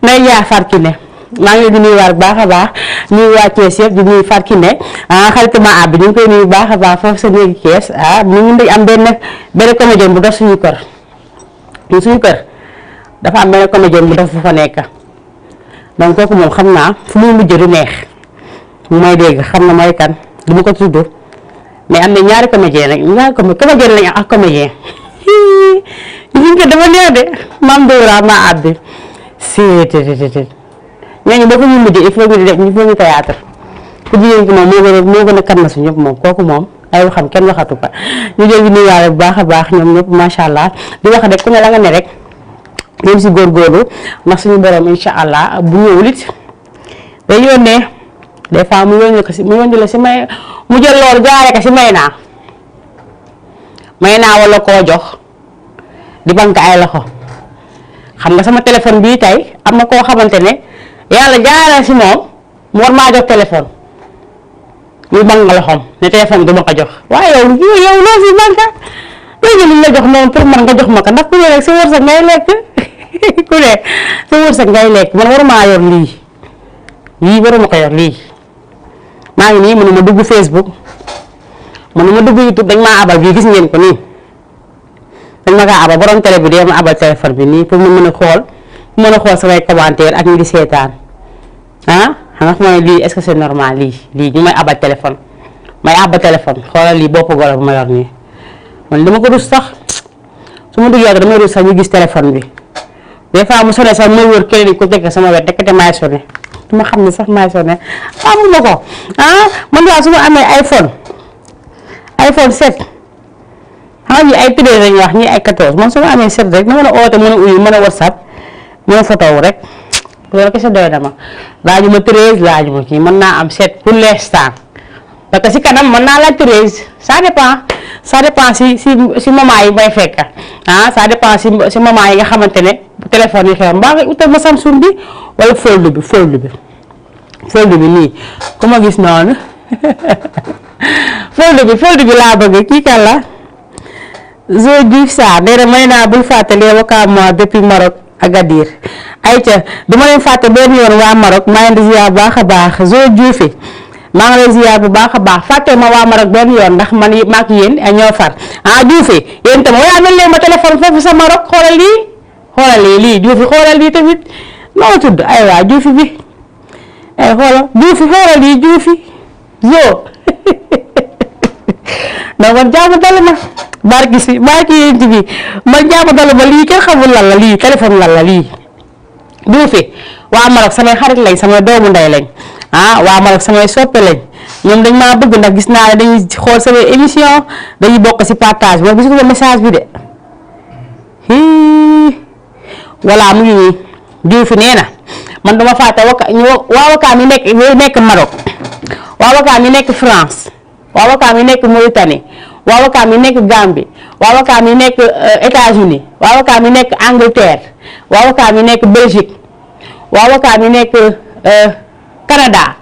nay njaay fàtki ne maa ngi leen di nuyuwaat bu baax a baax nuyu waa Thiès yëpp di nuyu Fatou Kiné xarituma àbb ñu ngi koy nuyu bu baax a baax foofu sa néegi Thiès ñu ngi am benn comédien bu dox suñu kër dafa am benn comédien bu dox fu fa nekk donc kooku moom xam naa fu muy mujj du neex mu may dégg xam na mooy kan du ma ko tudd mais am na ñaari comédien rek ñaari comédien lañ ak comédien ñu ko dafa neex de mam Dora ma abbi ñooñu boo ko ñu mujjee il faut ñu def il faut ñu théâtre ku jigéen ki moom moo gën a kan na su ñëpp moom kooku moom ay waxam kenn waxatu ko ñu leen di nuyuwaale bu baax a baax ñoom ñëpp macha allah di wax rek ku ne la nga ne rek ñoom si góorgóorlu ndax suñu borom incha allah bu ñëwul it day yónnee des fois mu yónnee ko si mu yónnee la si may mu jël loolu jaaree ko si may naa wala koo jox di banque ay loxo xam nga sama téléphone bii tey am na koo xamante ne yàlla jaaree si moom mu war maa jox téléphone muy banque nga loxoom ne téléphone du ma ko jox waaye yow loo si banque léegi li la jox noonu pour man nga jox ma ko ndax ku ne rek sa wërsëg ngay lekk ku ne sa wërsëg ngay lekk man waruma yor lii waruma ko yor lii maa ngi nii mënuma dugg Facebook mënuma dugg YouTube dañ maa abal bii gis ngeen ko nii dañ ma kaa abal borom télé bi dee ma abal téléphone bi nii pour mu mën a xool samay commentaire ak ñu di seetaan ah xam nga lii est-ce que c'est normal lii ñu may abal téléphone xoolal lii bopp golo bu ma yor nii man dama ko rus sax su ma duggee damay rus sax ñu gis téléphone bi des fois mu sonné sax may wër keneen ko tekk sama wet dekk te maay sonné duma xam ne sax maay sonné amuma ko man daal su ma amee iPhone 7 xam nga ñi ay 13 lañu wax ñi ay 14 man su ma amee 7 rek ma mën a oote mën a uyu mën a WhatsApp mën a photo rek loolu kese doy na ma laaju ma 13 laaju ma kii mën naa am 7 pour l'instant parce que si kanam mën naa laaj 13 ça dépend si moment yi may fekk ça dépend si moment yi nga xamante ne téléphone yi xew mbaa nga utal ma Samsung bi wala fold bi nii ku ma gis noonu fold bi laa bëgg kii kan la Zo Diouf Sarr nee na may naa bul fàtte les vocations depuis Maroc Agadir ayca duma leen fàtte benn yoon waa Maroc maa ngi leen di ziar bu baax a baax Zo Diouf maa ngi lay ziar bu baax a baax fàtte ma waa Maroc benn yoon ndax man maak yéen ñoo far Diouf yéen tam waaye mel leen ma téléphone foofu sa Maroc xoolal lii Diouf xoolal lii tamit noo tudd ay waa Diouf bi ay xoolal lii Diouf Zo donc man jaamu dal ma barki yéen ci bi man jaamu dal ma lii kenn xamul lan la lii téléphone lan la lii Diouf waa Maroc samay xarit lañ samay doomu ndey lañ waa Maroc samay soppe lañ ñoom dañ maa bëgg ndax gis naa ne dañuy xool samay émission dañuy bokk ci partage boo gis nga message bi de voilà mu ngi nii Diouf nee na man dama fàtte waa Wakaam yi nekk Maroc waa Wakaam yi nekk France waa Wakaam yi nekk Mauritanie waa Wakaam yi nekk Gambie waa Wakaam yi nekk États-Unis waa Wakaam yi nekk Angleterre waa Wakaam yi nekk Belgique waa Wakaam yi nekk Canada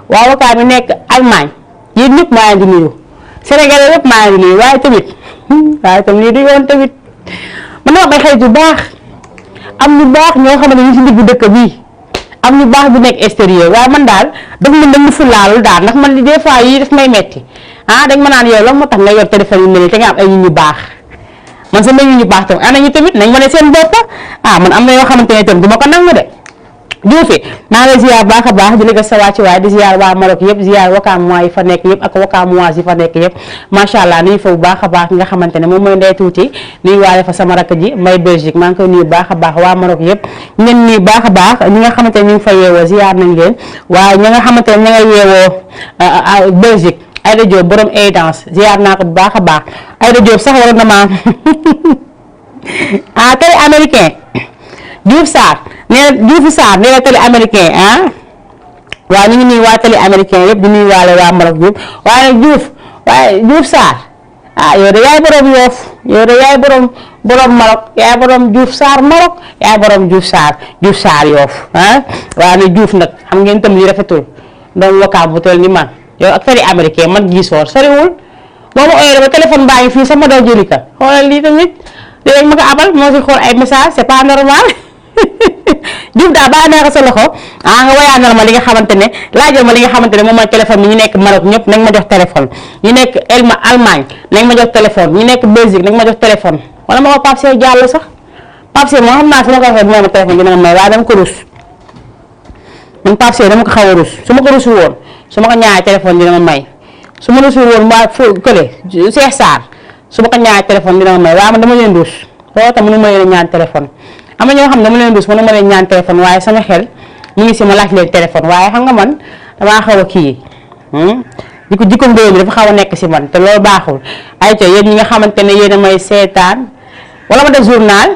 waa Wakaam yi nekk Allemagne yéen ñëpp maa ngi nuyu Sénégal yëpp maa ngi nuyu waaye tamit lii du yoon tamit man dama bay xarit yu baax am ñu baax ñoo xam ne ñu si diggu dëkk bii am ñu baax bu nekk extérieur waaye man daal daf mën dañu fulaalul daal ndax man des fois yii daf may metti dañ ma naan yow lan moo tax nga yor téléphone yu mel te nga am ay ñu baax man sama ñu baax tam ana ñu tamit nañ ma ne seen bopp man am na yoo xamante ne tam du ma ko nangu de Diouf maa ngi lay ziar baax a baax di la sa wàcc waaye di ziar waa Maroc yëpp ziar Wakaam yi fa nekk yëpp ak Wakaam yi fa nekk yëpp macha allah nuyu fa bu baax a baax nga xamante ne moom mooy Ndeye Tuuti nuyu waale fa sama rakk ji may Belgique maa ngi koy nuyu baax a baax waa Maroc yëpp ngeen nuyu baax a baax ñi nga xamante ne ñu ngi fa yeewoo ziar nañ leen waaye ñi nga xamante ne ña nga yeewoo Belgique Aïda Diop borom aidance ziar naa ko bu baax a baax Aïda Diop sax waroon na ma télé américain Diouf Sarr nee na télé américain waaw ñu ngi nuyu waa télé américain yëpp di nuyu waale waa Maroc yëpp waaye nag Diouf Sarr yow de yaay borom Yoof yow de yaay borom Maroc yaay borom Diouf Sarr Maroc yaay borom Diouf Sarr Yoof waaye nag Diouf nag xam ngeen tam li rafetul doom Wakaam bu toll ni man yow ak télé américain man gisoor soriwul boo ma ooyee ba téléphone baa ngi fii sama doo jëli ka xoolal lii tamit léegi ma ko abal moo si xool ay message c'est pas normal Diouf daal baa neex sa loxo nga wayaanal ma li nga xamante ne laajal ma li nga xamante ne moom mooy téléphone bi ñu nekk Maroc ñëpp nañ ma jox téléphone ñu nekk Allemagne nañ ma jox téléphone ñu nekk Belgique nañ ma jox téléphone wala ma ko Pape Cheikh Diallo sax Pape Cheikh moo xam naa su ma ko waxee bu ma téléphone dina ma may waaye dama ko rus man Pape Cheikh dama ko xaw a rus su ma ko rusu woon su ma ko ñaaree téléphone dina ma may su ma rusul woon waa fu kële Cheikh Sarr su ma ko ñaari téléphone dina ma may waaye man dama leen rus loolu tam mënu ma leen ñaan téléphone am na ñoo xam ne dama leen rus mënu ma leen ñaan téléphone waaye sama xel mu ngi si ma laaj leen téléphone waaye xam nga man damaa xaw a kii jikko ngóor bi dafa xaw a nekk si man te loolu baaxul ay ca yéen ñi nga xamante ne yéen a may seetaan wala ma def journal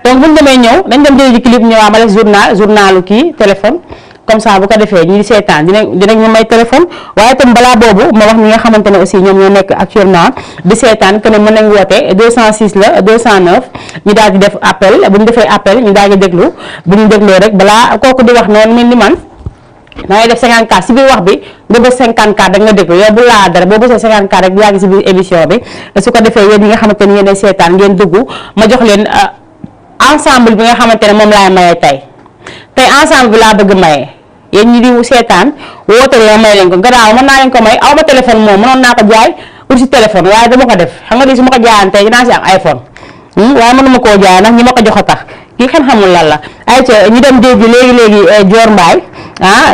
donc buñ demee ñëw dañ dem jëli ji clip ñëwaa ma def journalu kii téléphone comme ça bu ko defee ñi di seetaan dinañ ñu may téléphone waaye itam balaa boobu ma wax ñi nga xamante ne aussi ñoom ñoo nekk actuellement di seetaan que ne mën nañ woote 206 la 209 ñu daal di def appel bu ñu defee appel ñu daal di déglu bu ñu dégloo rek balaa kooku di wax noonu mel ni man da ngay def 54 si biir wax bi nga bës 54 da nga déglu yow bu laa dara boo bësee 54 rek yaa ngi si biir émission bi su ko defee yéen ñi nga xamante ne yéen seetaan ngeen dugg ma jox leen ensemble bi nga xamante ne moom laay maye tey ensemble bi laa bëgg maye yéen ñi di seetaan woote la may leen ko gannaaw mën naa leen ko may aw ma téléphone moom mënoon naa ko jaay pour si téléphone waaye dama ko def xam nga ni su ma ko jaayaan tey dinaa si am iPhone waaye mënuma koo jaay ndax ñi ma ko jox a tax kii xam xamul lan la ay ca ñu dem dégg léegi Dior Mbaye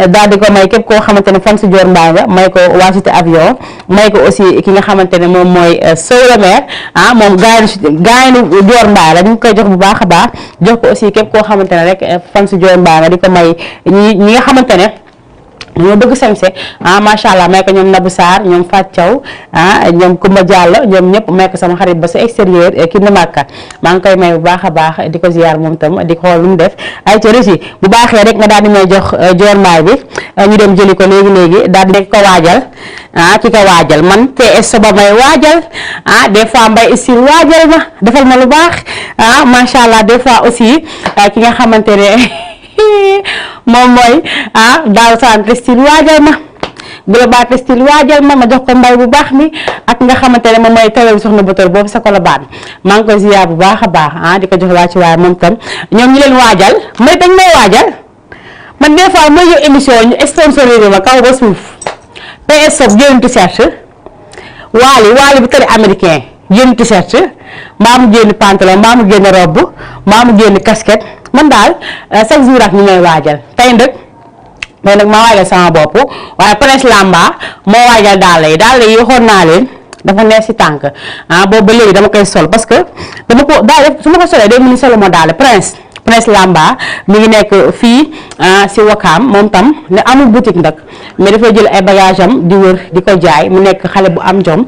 daal di ko may képp koo xamante ne fan si Dior Mbaye nga may ko waa Cité Avion may ko aussi ki nga xamante ne moom mooy Sow la maire moom gaaynu Dior Mbaye la ñu ngi koy jox bu baax a baax jox ko aussi képp koo xamante ne rek fan si Dior Mbaye nga di ko may ñi nga xamante ne ñoo bëgg sañse macha allah may ko ñoom Nabou Sarr ñoom Fatou Thiaw ñoom Koumba Diallo ñoom ñëpp may ko sama xarit ba sa extérieur ki ne Makka maa ngi koy may bu baax a baax di ko ziar moom tam di ko xool lu mu def ay ca régi bu baaxee rek nga daal di may jox Dior Mbaye bi ñu dem jëli ko léegi daal di ko waajal ki ko waajal man TS ba may waajal des fois mbay istil waajal ma defal ma lu baax macha allah des fois aussi ki nga xamante ne moom mooy daaw saan textile waajal ma global textile waajal ma jox ko mbay bu baax mi ak nga xamante ne moom mooy tawel soxna Bator boobu sa Colobane maa ngi koy ziar bu baax a baax di ko jox waa ci waaye moom tam ñoom ñu leen waajal may dañ may waajal man des fois mooy yow émission ñu sponsorisé ma kaw ba suuf PS Sob jënd t-shirt waali bu tëri américain jënd t-shirt mbaa mu génn pantalon mbaa mu génn robe mbaa mu génn casquette man daal chaque jour ak ñu may waajal tey nag maa waajal sama bopp waaye Prince Lamba moo waajal daal yi waxoon naa leen dafa neex si tànk boobu ba léegi dama koy sol parce que dama ko daal su ma ko solee day mën ni solo ma daal Prince Lamba mi ngi nekk fii si Wakaam moom tam ne amul boutique nag mais dafay jël ay bagage am di wër di ko jaay mu nekk xale bu am jom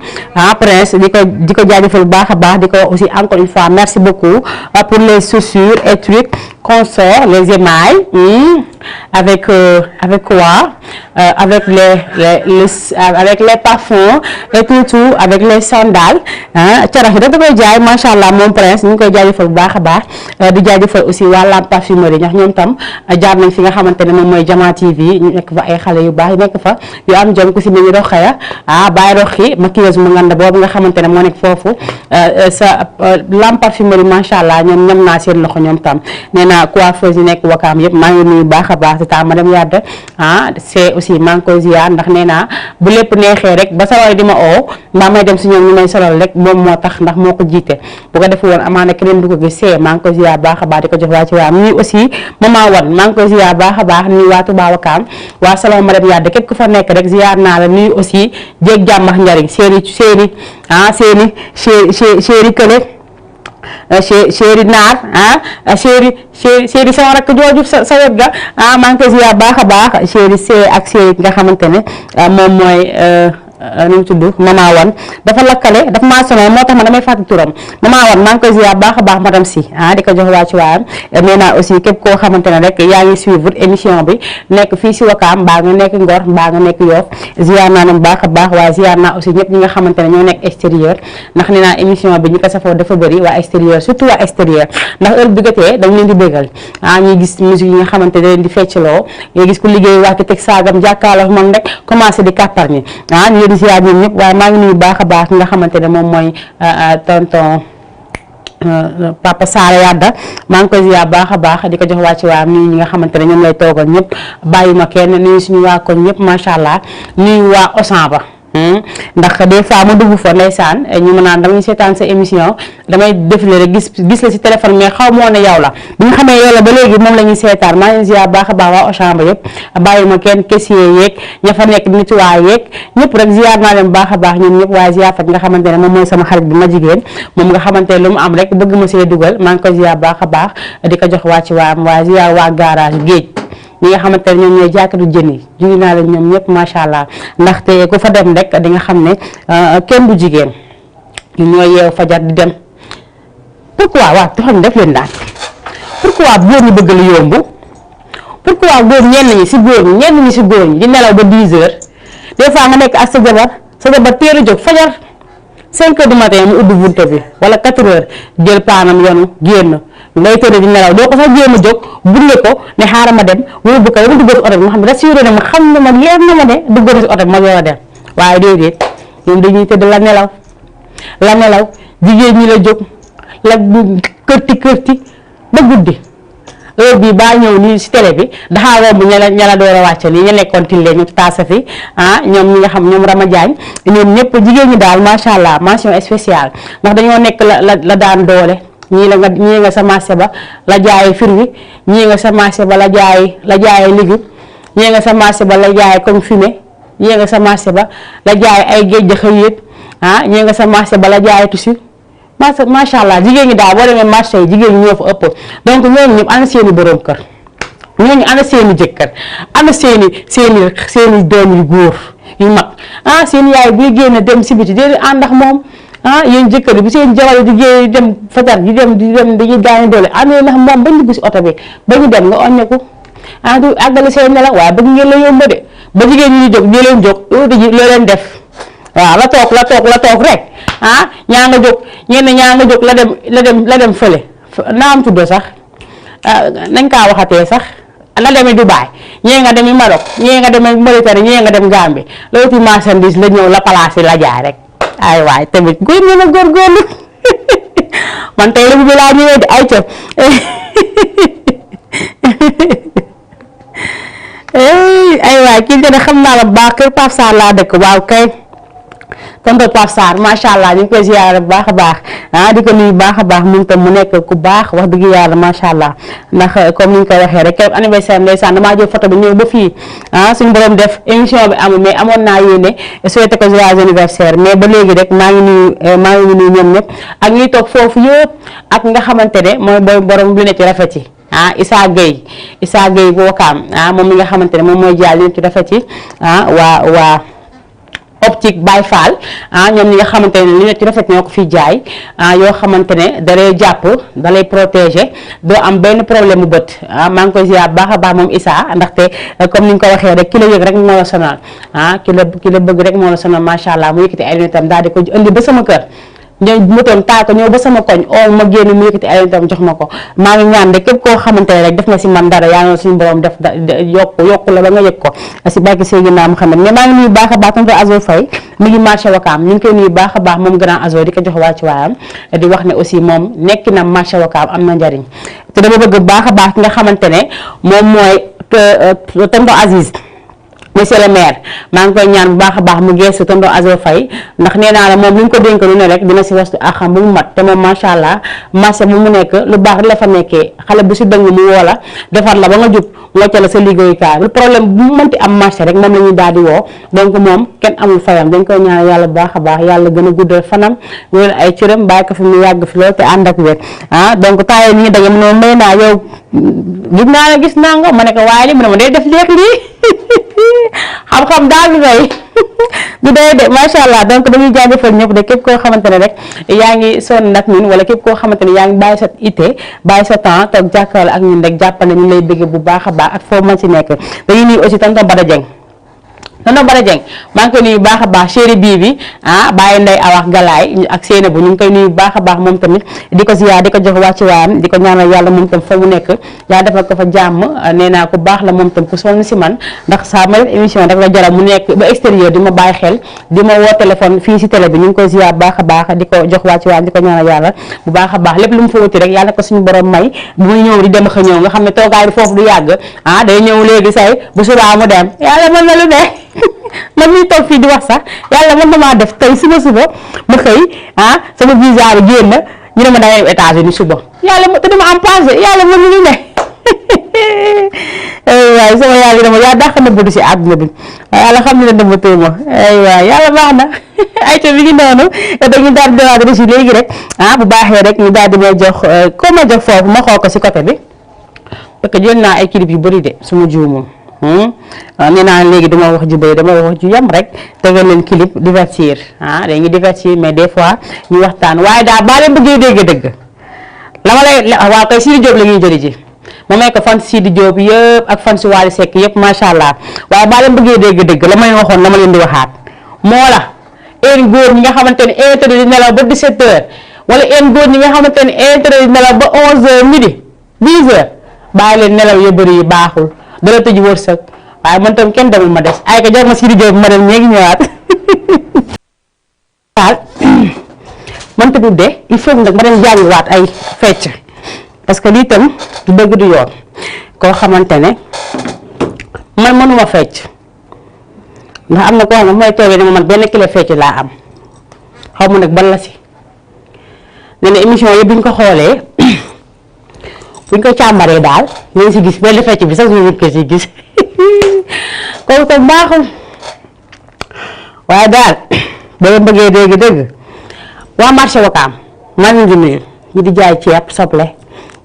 Prince di ko jaajëfal bu baax a baax di ko aussi encore une fois merci beaucoup pour les chaussures et trucs consorts les émails avec quoi avec les parfums et tout avec les sandales carax yi dafa koy jaay macha allah moom Prince ñu ngi koy jaajëfal bu baax a baax di jaajëfal aussi waa Lamp Parfumerie ndax ñoom tam jaar nañ fi nga xamante ne moom mooy Jama TV ñu nekk fa ay xale yu baax yu nekk fa yu am jom ku si mel ni Roxaya Baye Roxi maquilleuse mu nganda boobu nga xamante ne moo nekk foofu sa Lamp Parfumerie macha allah ñoom ñam naa seen loxo ñoom tam nee naa coiffeuse yi nekk Wakaam yëpp maa ngi nuyu baax a baax si tam madame Yadda c'est aussi maa ngi koy ziar ndax nee naa bu lépp neexee rek ba sawar di ma oo mbaa may dem si ñoom ñu may solal rek moom moo tax ndax moo ko jiite bu ko def woon amaana keneen du ko gis maa ngi koy ziar baax a baax di ko jox waa ci waa nuyu aussi maman wan maa ngi koy ziar baax a baax nuyu waa Touba Wakaam waa salon madame Yadda képp ku fa nekk rek ziar naa la nuyu aussi jéeg jàmm ak njariñ seeni kële chéri naar chéri sama rakk jooju sa wet ga maa ngi koy ziar baax a baax chéri ak chéri nga xamante ne moom mooy nu mu tudd Mama Wan dafa lakkale dafa maa sonal moo tax ma damay fàtte turam Mama Wan maa ngi koy ziar baax a baax madame si di ko jox waa ci waayam nee naa aussi képp koo xamante ne rek yaa ngi suivre émission bi nekk fii si Wakaam mbaa nga nekk Ngor mbaa nga nekk Yoff ziar naa leen baax a baax waaye ziar naa aussi ñëpp ñi nga xamante ne ñoo nekk extérieur ndax nee naa émission bi ñu ko safoo dafa bëri waa extérieur surtout waa extérieur ndax heure bi gatee dañ leen di bégal ñuy gis musique yi nga xamante ne leen di feccloo ngay gis ku liggéey waate teg saagam jàkkaarloo man rek commencé di kàppar ñi di ziar ñoom ñëpp waaye maa ngi nuyu baax a baax nga xamante ne moom mooy tonton Papa Sara Yadda maa ngi koy ziar baax a baax di ko jox wàcc waa nuyu ñi nga xamante ne ñoom lay toogal ñëpp bàyyi ma kenn nuyu suñu waa koñ ñëpp macha allah nuyu waa Osan ba ndax des fois ma dugg fa ndeysaan ñu ma naan damay seetaan sa émission damay défilé rek gis la si téléphone mais xaw moo ne yow la bi nga xamee yow la ba léegi moom la ñuy seetaan maa ngi ziar baax a baax waa Auchan ba yëpp bàyyi ma kenn caissier yeeg ña fa nekk nituwaay yeeg ñëpp rek ziar naa leen baax a baax ñun ñëpp waaye ziar fat nga xamante ne moom mooy sama xarit bi ma jigéen moom nga xamante ne lu mu am rek bëgg ma see dugal maa ngi ko ziar baax a baax di ko jox waa ci waam waaye ziar waa garage géej ñi nga xamante ne ñoom ñooy jàkkatu jën yi jugi naa leen ñoom ñëpp macha allah ndaxte ku fa dem rek di nga xam ne kenn du jigéen ñu ñooy yeew fajar di dem pourquoi waaw taxañ def leen daan pourquoi góor ñi bëgg lu yomb pourquoi góor ñenn ñi si góor ñi ñenn ñi si góor ñi di nelaw ba 10 heures des fois nga nekk ak sa jabar teel a jóg fajar 5 heures du matin mu ubbi bunte bi wala 4 heures jël paanam yoonu génn ngay tëdd di nelaw doo ko sax jéem a jóg bulle ko ne xaaral ma dem wala bu ko dama dugg si oto bi ma xam ne rassuré na ma xam na ma leer na ma ne dugg si oto bi ma door a dem waaye déedéet ñoom dañuy tëdd la nelaw jigéen ñi la jóg la kërti ba guddi heure bii baa ñëw nii si télé bi daxaa romb ña la door a wàcc nii ñu nekkoon tillee ñu taasa fi ñoom ñi nga xam ñoom Rama Diagne ñoom ñëpp jigéen ñi daal macha allah mention spéciale ndax dañoo nekk la daan doole ñii nga sa marché ba la jaay firwi ñii nga sa marché ba la jaay légume ñii nga sa marché ba la jaay comme fumé ñii nga sa marché ba la jaay ay géej xëy yëpp ñii nga sa marché ba la jaay tissu macha allah jigéen ñi daal boo demee marché yi jigéen ñi ñoo fa ëpp donc ñooñu ñëpp ana seeni borom kër ñooñu ana seeni jëkkër ana seeni doom yu góor yu mag seen yaay buy génn dem si biti déedéet ànd ak moom yéen jëkkër yi bu seen jabar di géey dem fajar di dem dañuy gaañu doole amee ndax moom bañ dugg si oto bi ba ñu dem nga oññeeku du àggale seen nelaw waaye bëgg ngeen la yomb de ba jigéen ñi jóg ñoo leen jóg loo leen def waaw la toog rek ñaa nga jóg ñaa nga jóg la dem fële naam tudd sax nañ kaa waxatee sax la demee Dubaï ñee nga dem Maroc ñee nga dem Mauritanie ñee nga dem Gambie loolu ci marchandise la ñëw la placé la jaay rek ay waay tamit góor ñi la góorgóorlu man tey léegi bi laa ñëwee di ay ca ay waay kii nga ne xam naa la baax kër Pape Sarr laa dëkk waaw kay tonton Pape Sarr macha allah ñu ngi koy ziyaare bu baax a baax di ko nuyu baax a baax moom tam mu nekk ku baax wax dëgg yàlla macha allah ndax comme ni ñu koy waxee rek keroog anniversaire ndeysaan damaa jël photo bi ñëw ba fii suñu borom def émission bi amul mais amoon naa yéene souhaité ko joyeux anniversaire mais ba léegi rek maa ngi nuyu ñoom ñëpp ak ñuy toog foofu yëpp ak nga xamante ne mooy borom lu ne ci rafet yi Issa Gueye bu Wakaam moom mi nga xamante ne moom mooy jaay lu ne ci rafet yi waa optique Baye Fall ñoom ñi nga xamante ne li nekk ci rafet ñoo ko fi jaay yoo xamante ne da lay jàpp da lay protéger doo am benn problème mu bët maa ngi koy ziar baax a baax moom Issa ndaxte comme ni nga ko waxee rek ki la yëg rek moo la sonal ki la bëgg rek moo la sonal macha allah mu yëkkati ay nitam daal di ko indi ba sama kër ñëw motoon taal ko ñëw ba sama koñ ma génn mu yëkkati ay nitam jox ma ko maa ngi ñaan rek képp koo xamante ne rek def na si man dara yaa ngi suñu borom def yokku la ba nga yëg ko si barke Seydina Muhammad mais maa ngi nuyu baax a baax tonton Azo Faye mi ngi marché Wakaam ñu ngi koy nuyu baax a baax moom grand Azo di ko jox waa ci waayam di wax ne aussi moom nekk na marché Wakaam am na njariñ te dama bëgg baax a baax ki nga xamante ne moom mooy tonton Aziz monsieur le maire maa ngi koy ñaan bu baax a baax mu geesu tonton Azo Faye ndax nee naa la moom lu ñu ko dénk lu ne rek dina si wastu ak xam bu mu mat te moom macha allah marché bu mu nekk lu baax la fa nekkee xale bu si dëng mu woo la defar la ba nga jub wocca la sa liggéeyukaay lu problème bu mu mënti am marché rek moom la ñuy daal di woo donc moom kenn amul fayam dañ koy ñaan yàlla bu baax a baax yàlla gën a guddal fanam wéral ay cëram bàyyi ko fi mu yàgg fi lool te ànd ak wér donc taayee ni ngi daje mu ne may naa yow gis naa nga ma ne ko waaye li mu ne ma day def léegi lii xam-xam daal du doy du doy de macha allah donc dañuy jaajëfal ñëpp de képp koo xamante ne rek yaa ngi sonn nag ñun wala képp koo xamante ne yaa ngi bàyyi sa ité bàyyi sa temps toog jàkkaarloo ak ñun rek jàppal ne ñu lay bëgg bu baax a baax ak foo mën si nekk dañuy nuyu aussi tonton Bada Dieng tonton Bada Dieng maa ngi koy nuyu bu baax a baax chéri bii bi bàyyi nday awax galaay ak séene bu ñu ngi koy nuyu bu baax a baax moom tamit di ko ziyaar di ko jox wàcc waayam di ko ñaanal yàlla moom tam fa mu nekk yaa defal ko fa jàmm nee naa ku baax la moom tam ku sonn si man ndax saa ma def émission rek la jaral mu nekk ba extérieur di ma bàyyi xel di ma woo téléphone fii si télé bi ñu ngi koy ziyaar bu baax a baax di ko jox wàcc waayam di ko ñaanal yàlla bu baax a baax lépp lu mu fa wuti rek yàlla ko suñu borom may bu muy ñëw di dem xa ñëw nga xam ne toogaay bi foofu du yàgg day ñëw léegi say bu subaa mu dem yàlla mën na lu ne man miy toog fii di wax sax yàlla mën na maa def tey suba ma xëy sama visa bi génn ñu ne ma da ngay dem États-Unis suba yàlla te dama am passé yàlla mën na ñu ne waaye sama yàlla dama yaa dàq na bëgg si àdduna bi yàlla xam ne dama téema waaye yàlla baax na ay te mi ngi noonu dañu daal di déwaat si léegi rek bu baaxee rek ñu daal di may jox ko ma jox foofu ma xool ko si côté bi parce que jël naa ay clip yu bëri de suma juumul nee naa léegi dama wax ju bëri dama wax ju yam rek tegal leen clip divertir dañuy divertir mais des fois ñu waxtaan waaye daal baa leen bëggee dégg dëgg la ma lay waaw kay Sidi Diop la ñuy jëli ji ma may ko fan Sidi Diop yëpp ak fan si Wally Seck yëpp macha allah waaye baa leen bëggee dégg dëgg la ma leen waxoon la ma leen di waxaat moo la een góor ñi nga xamante ne intérêt di nelaw ba 17h wala een góor ñi nga xamante ne intérêt di nelaw ba 11h midi 10h bàyyi leen nelaw yu bëri yi baaxul dala tëj wërsëg waaye man tam kenn demul ma des ay ko jox ma Sidi Diop ma dem ñeegi ñëwaat daal man tamit de il faut nag ma dem jàngiwaat ay fecc parce que lii tam du dëgg du yoon koo xamante ne man mënuma fecc ndax am na koo xam ne mooy toogee ne ma man benn kilo fecc laa am xaw ma nag ban la si ne na émission yëpp bi ñu ko xoolee buñ ko càmbaree daal ngeen si gis benn fecc bi sax ñu ko si gis kooku tam baaxul waaye daal ba nga bëggee dégg waa marché Wakaam maa ngi nuyu ñu di jaay ceeb soble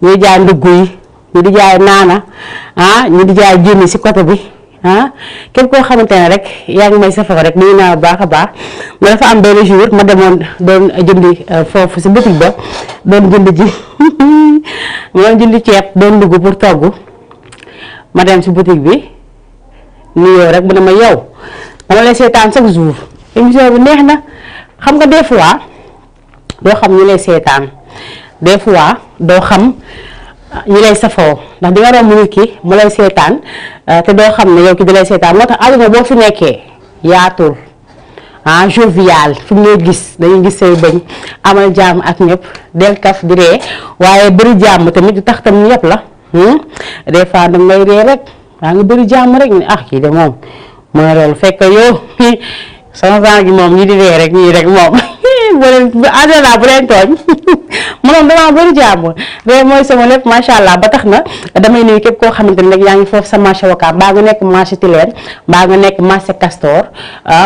ñu di jaay ndugg yi ñu di jaay naana ñu di jaay jëni si côté bi képp koo xamante ne rek yaa ngi may safara rek nuyu naa baax a baax ma dafa am benn jour ma demoon doon jëndi foofu si boutique ba doon jënd ji ma doon jëndi ceeb doon dugg pour togg ma dem si boutique bi nuyoo rek mu ne ma yow dama lay seetaan chaque jour émission bi neex na xam nga des fois doo xam ñu lay seetaan des fois doo xam ñu lay safoo ndax di nga romb nit ki mu lay seetaan te doo xam ne yow ki di lay seetaan moo tax àdduna boo fi nekkee yaatul jovial fi mu lay gis dañuy gis say bëñ amal jàmm ak ñëpp del kaf di ree waaye bëri jàmm tamit du tax tam ñëpp la des fois da ngay ree rek waa ngi bëri jàmm rek ne kii de moom mooy loolu fekk yow sama vent gi moom ñi di ree rek ñii rek moom bu leen tooñ moom damaa bëri jàmm ree mooy sama lépp macha allah ba tax na damay nuyu képp koo xamante ne rek yaa ngi foofu sa marché Wakaam mbaa nga nekk marché Tilène mbaa nga nekk marché Castor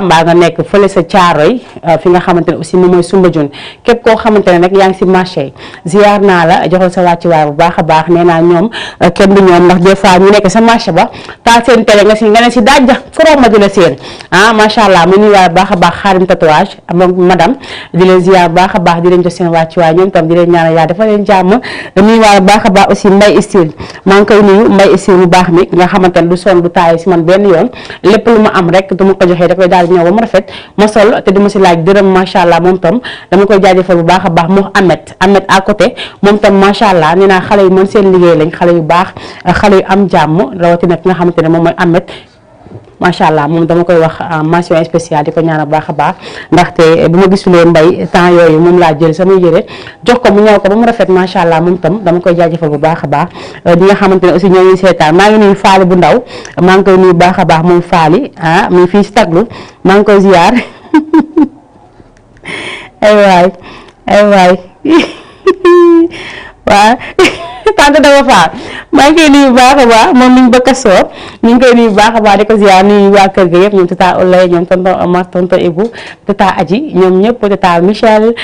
mbaa nga nekk fële sa Caaroy fi nga xamante ne aussi moom mooy Soumbédioune képp koo xamante ne rek yaa ngi si marché ziar naa la joxal sa wàccuwaay bu baax a baax nee naa ñoom kenn du ñoom ndax des fois ñu nekk sa marché ba taal seen télé nga ne si dajja foroom ma di la seen macha allah mu nuyuwaay baax a baax xaarim tatouage madame di leen ziar baax a baax di leen jox seen wàccuwaay ñoom tam di leen ñaanal yaa dafa leen jàmm nuyuwaay baax a baax aussi Mbaye Style maa ngi koy nuyu Mbaye Style bu baax mi nga xamante ne du sonn du taay si man benn yoon lépp lu ma am rek du ma ko joxee da koy daal di ñëw ba mu rafet ma sol te du ma si laaj dërëm macha allah moom tam dama koy jaajëfal bu baax a baax moo Ahmed à côté moom tam macha allah nee naa xale yu mën seen liggéey lañ xale yu baax xale yu am jàmm rawatina ki nga xamante ne moom mooy Ahmed macha allah moom dama koy wax mention spéciale di ko ñaanal baax a baax ndaxte bu ma gisulee Mbaye temps yooyu moom laa jël samay yére jox ko mu ñëw ko ba mu rafet macha allah moom tam dama koy jaajëfal bu baax a baax di nga xamante ne aussi ñoo ngi seetaan maa ngi nuyu Faali bu ndaw maa ngi koy nuyu baax a baax moom Faali mu ngi fii si taglu maa ngi koy ziar ay waay waaw tante dama faal maa ngi koy nuyu baax a baax moom mi ngi bëgg a soor ñu ngi koy nuyu baax a baax di ko ziar nuyu waa kër ga yëpp ñoom tata Olay ñoom tonton Omar tonton Ibou tata Aji ñoom ñëpp tata Michel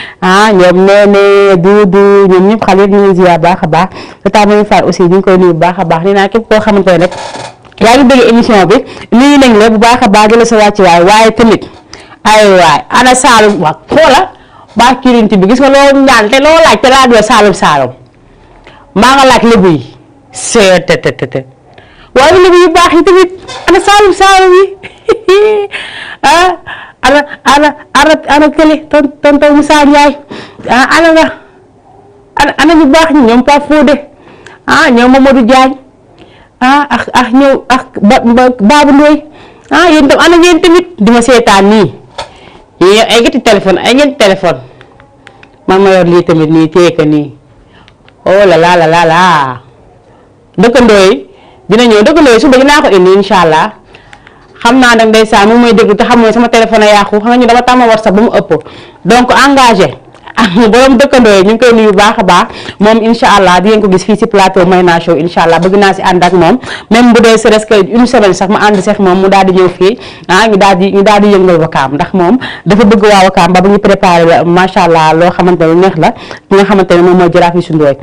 ñoom Néné Doudou ñoom ñëpp xale ñu ngi ziar baax a baax tata Mami Fall aussi ñu ngi koy nuyu baax a baax nee naa képp koo xamante ne rek yaa ngi bëgg émission bi nuyu nañ la bu baax a baax di la sa wàcc waaye tamit ay waay ana Saalum wax xoola baax kirinti bi gis nga loo ñaan te loo laaj te laa doo Saalum maa nga laaj lébu yi seetetetet waaye lébu yu baax yi tamit ana Saalum yi ana kële tonton Moussa Ndiaye ana ñu baax ñi ñoom Pape Fodé ñoom Mamadou Diagne ñëw Babou Ndoye yéen tam ana ngeen tamit di ma seetaan nii ay ñetti téléphone man ma yor lii tamit nii téye ko nii oh la la dëkkandoo yi dina ñëw dëkkandoo yi suba dinaa ko indi incha allah xam naa nag ndeysaan mu may déglu te xam nga sama téléphone a yàqu xam nga ñu dama tàmm WhatsApp ba mu ëpp donc engagé borom dëkkandoo yi ñu ngi koy nuyu baax a baax moom incha allah di ngeen ko gis fii si plateau Mayna Show incha allah bëgg naa si ànd ak moom même bu dee serait-ce que une semaine sax ma ànd seex moom mu daal di ñëw fii ñu daal di yëngal Wakaam ndax moom dafa bëgg waa Wakaam ba bu ñu préparé macha allah loo xamante ne neex la ki nga xamante ne moom mooy Jaraaf Youssou Ndoye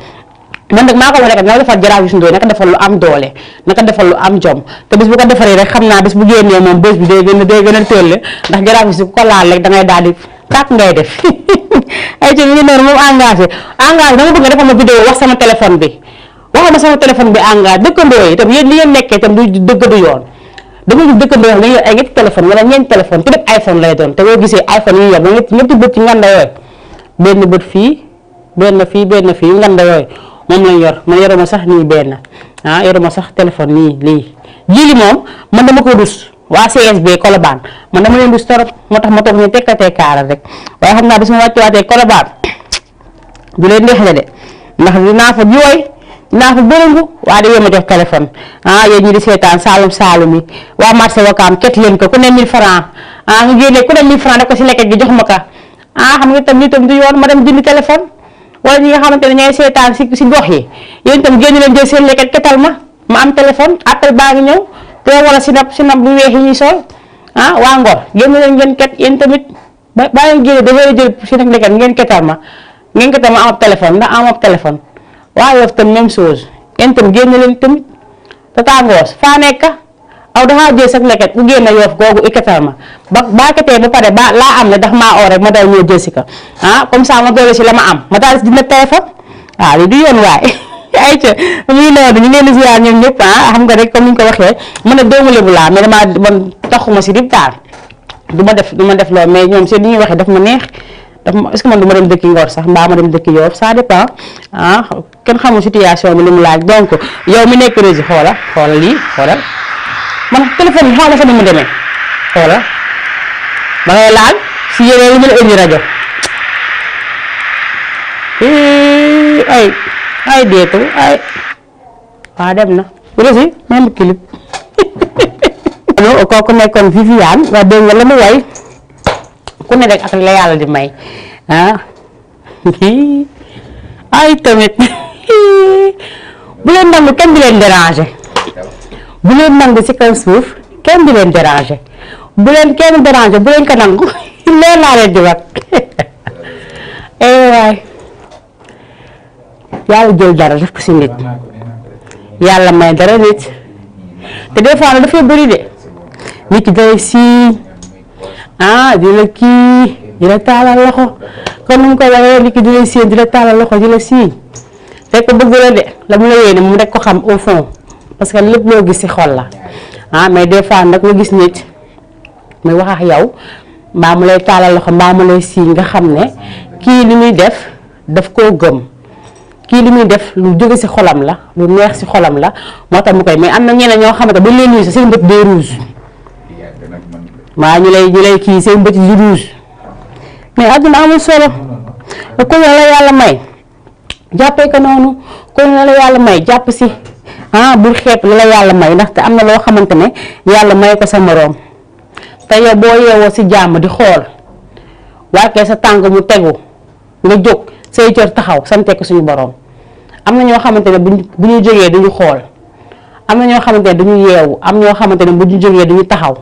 man nag maa ko wax rek naka defal Jaraaf Youssou Ndoye naka defal lu am doole naka defal lu am jom te bis bu ko defaree rek xam naa bis bu génnee moom bés bi day gën a tëlle ndax Jaraaf Youssou ko laal rek da ngay daal di tàkk ngay def ay ci mi ngi noonu moom engagé dama bëgg nga defal ma vidéo wax sama téléphone bi waxuma sama téléphone bi engagé dëkkandoo yi itam yéen li ngeen nekkee itam du dëgg du yoon dama gis dëkkandoo yi dañuy yor ay ñetti téléphone wala ñeenti téléphone te lépp iPhone lay doon te boo gisee iPhone yi yor ñetti bët ci nganda yooyu benn bët fii benn fii nganda yooyu moom lañ yor man yoruma sax nii benn yoruma sax téléphone nii lii li moom man dama ko dus waa CSB Colobane man dama leen dus torop moo tax ma toog ñu tekkatee kaaral rek waaye xam naa bis ma wàccuwaatee Colobane du leen neexle de ndax dinaa fa jooy dinaa fa bërëngu waa de ma jox téléphone yéen ñi di seetaan Saalum yi waa marché Wakaam ket leen ko ku ne 1000 francs nga génne ku ne 1000 francs def ko si lekket gi jox ma ka xam nga itam du yoon ma dem jëndi téléphone wala ñi nga xamante ne ñooy seetaan si gox yi yéen itam génn leen jël seen lekket ketal ma am téléphone appel baa ngi ñëw te wala sinap bu weex yi ñuy sol waa Ngor génn leen ngeen ket yéen tamit baa ngeen génne dafay jël si nag lekket ngeen ketal ma am ab téléphone ndax am ab téléphone waa Yoff tam même chose yéen tam génn leen tamit te tàngoos faa nekk aw dafa jël sax lekket bu génn Yoff googu iketal ma ba ketee ba pare ba laa am ne ndax maa oo rek ma daw ñëw jël si ko comme ça ma doole si la ma am ma daal dina téléphone li du yoon waaye ay ca muy noonu ñu leen di ziar ñoom ñëpp xam nga rek comme ni ñu ko waxee man a doomu Lebu laa mais man taxuma si dib taal du ma def loolu mais ñoom seen li ñuy waxee daf ma neex est-ce que man du ma dem dëkki Ngor sax mbaa ma dem dëkki Yoff ça dépend kenn xamul situation bi li mu laaj donc yow mi nekk rési xoolal man téléphone bi xaw ma fa ni mu demee xoolal ba ngay laal si yeneen li mu la indi rajo ay deetu waa dem na rési même clip kooku nekkoon Viviane waa dégg nga la mu way ku ne rek ak la yàlla di may ay tamit bu leen nangu kenn di leen déranger bu leen nangu ci kaw suuf kenn di leen déranger bu leen kenn déranger bu leen ko nangu leen laa leen di wax waay yàlla jël dara def ko ci nit yàlla may dara nit te des fois dafay bëri de nit ki day siiñ di la kii di la taalal loxo comme ni mu ko waxee nit ki di la siiñ di la taalal loxo di la siiñ fekk bëgg la de la mu la yéene mu rek ko xam au fond parce que lépp loo gis ci xol la mais des fois nag nga gis nit muy wax ak yow mbaa mu lay taalal loxo mbaa mu lay siiñ nga xam ne kii li muy def daf koo gëm kii li muy def lu jóge ci xolam la lu neex ci xolam la moo tax mu koy mais am na ñeneen ñoo xamante buñ leen nuyu sa seen bët day rouge waaw ñu lay kii seen bët yi rouge mais àdduna amul solo ko la yàlla may jàppee ko noonu ko la yàlla may jàpp ci bul xeeb la yàlla may ndaxte am na loo xamante ne yàlla may ko sa moroom te yow boo yeewoo ci jàmm di xool wàccee sa tànk mu tegu nga jóg say cër taxaw sante ko suñu boroom am na ñoo xamante ne bu ñu jógee duñu xool am na ñoo xamante ne duñu yeewu am ñoo xamante ne bu ñu jógee duñu taxaw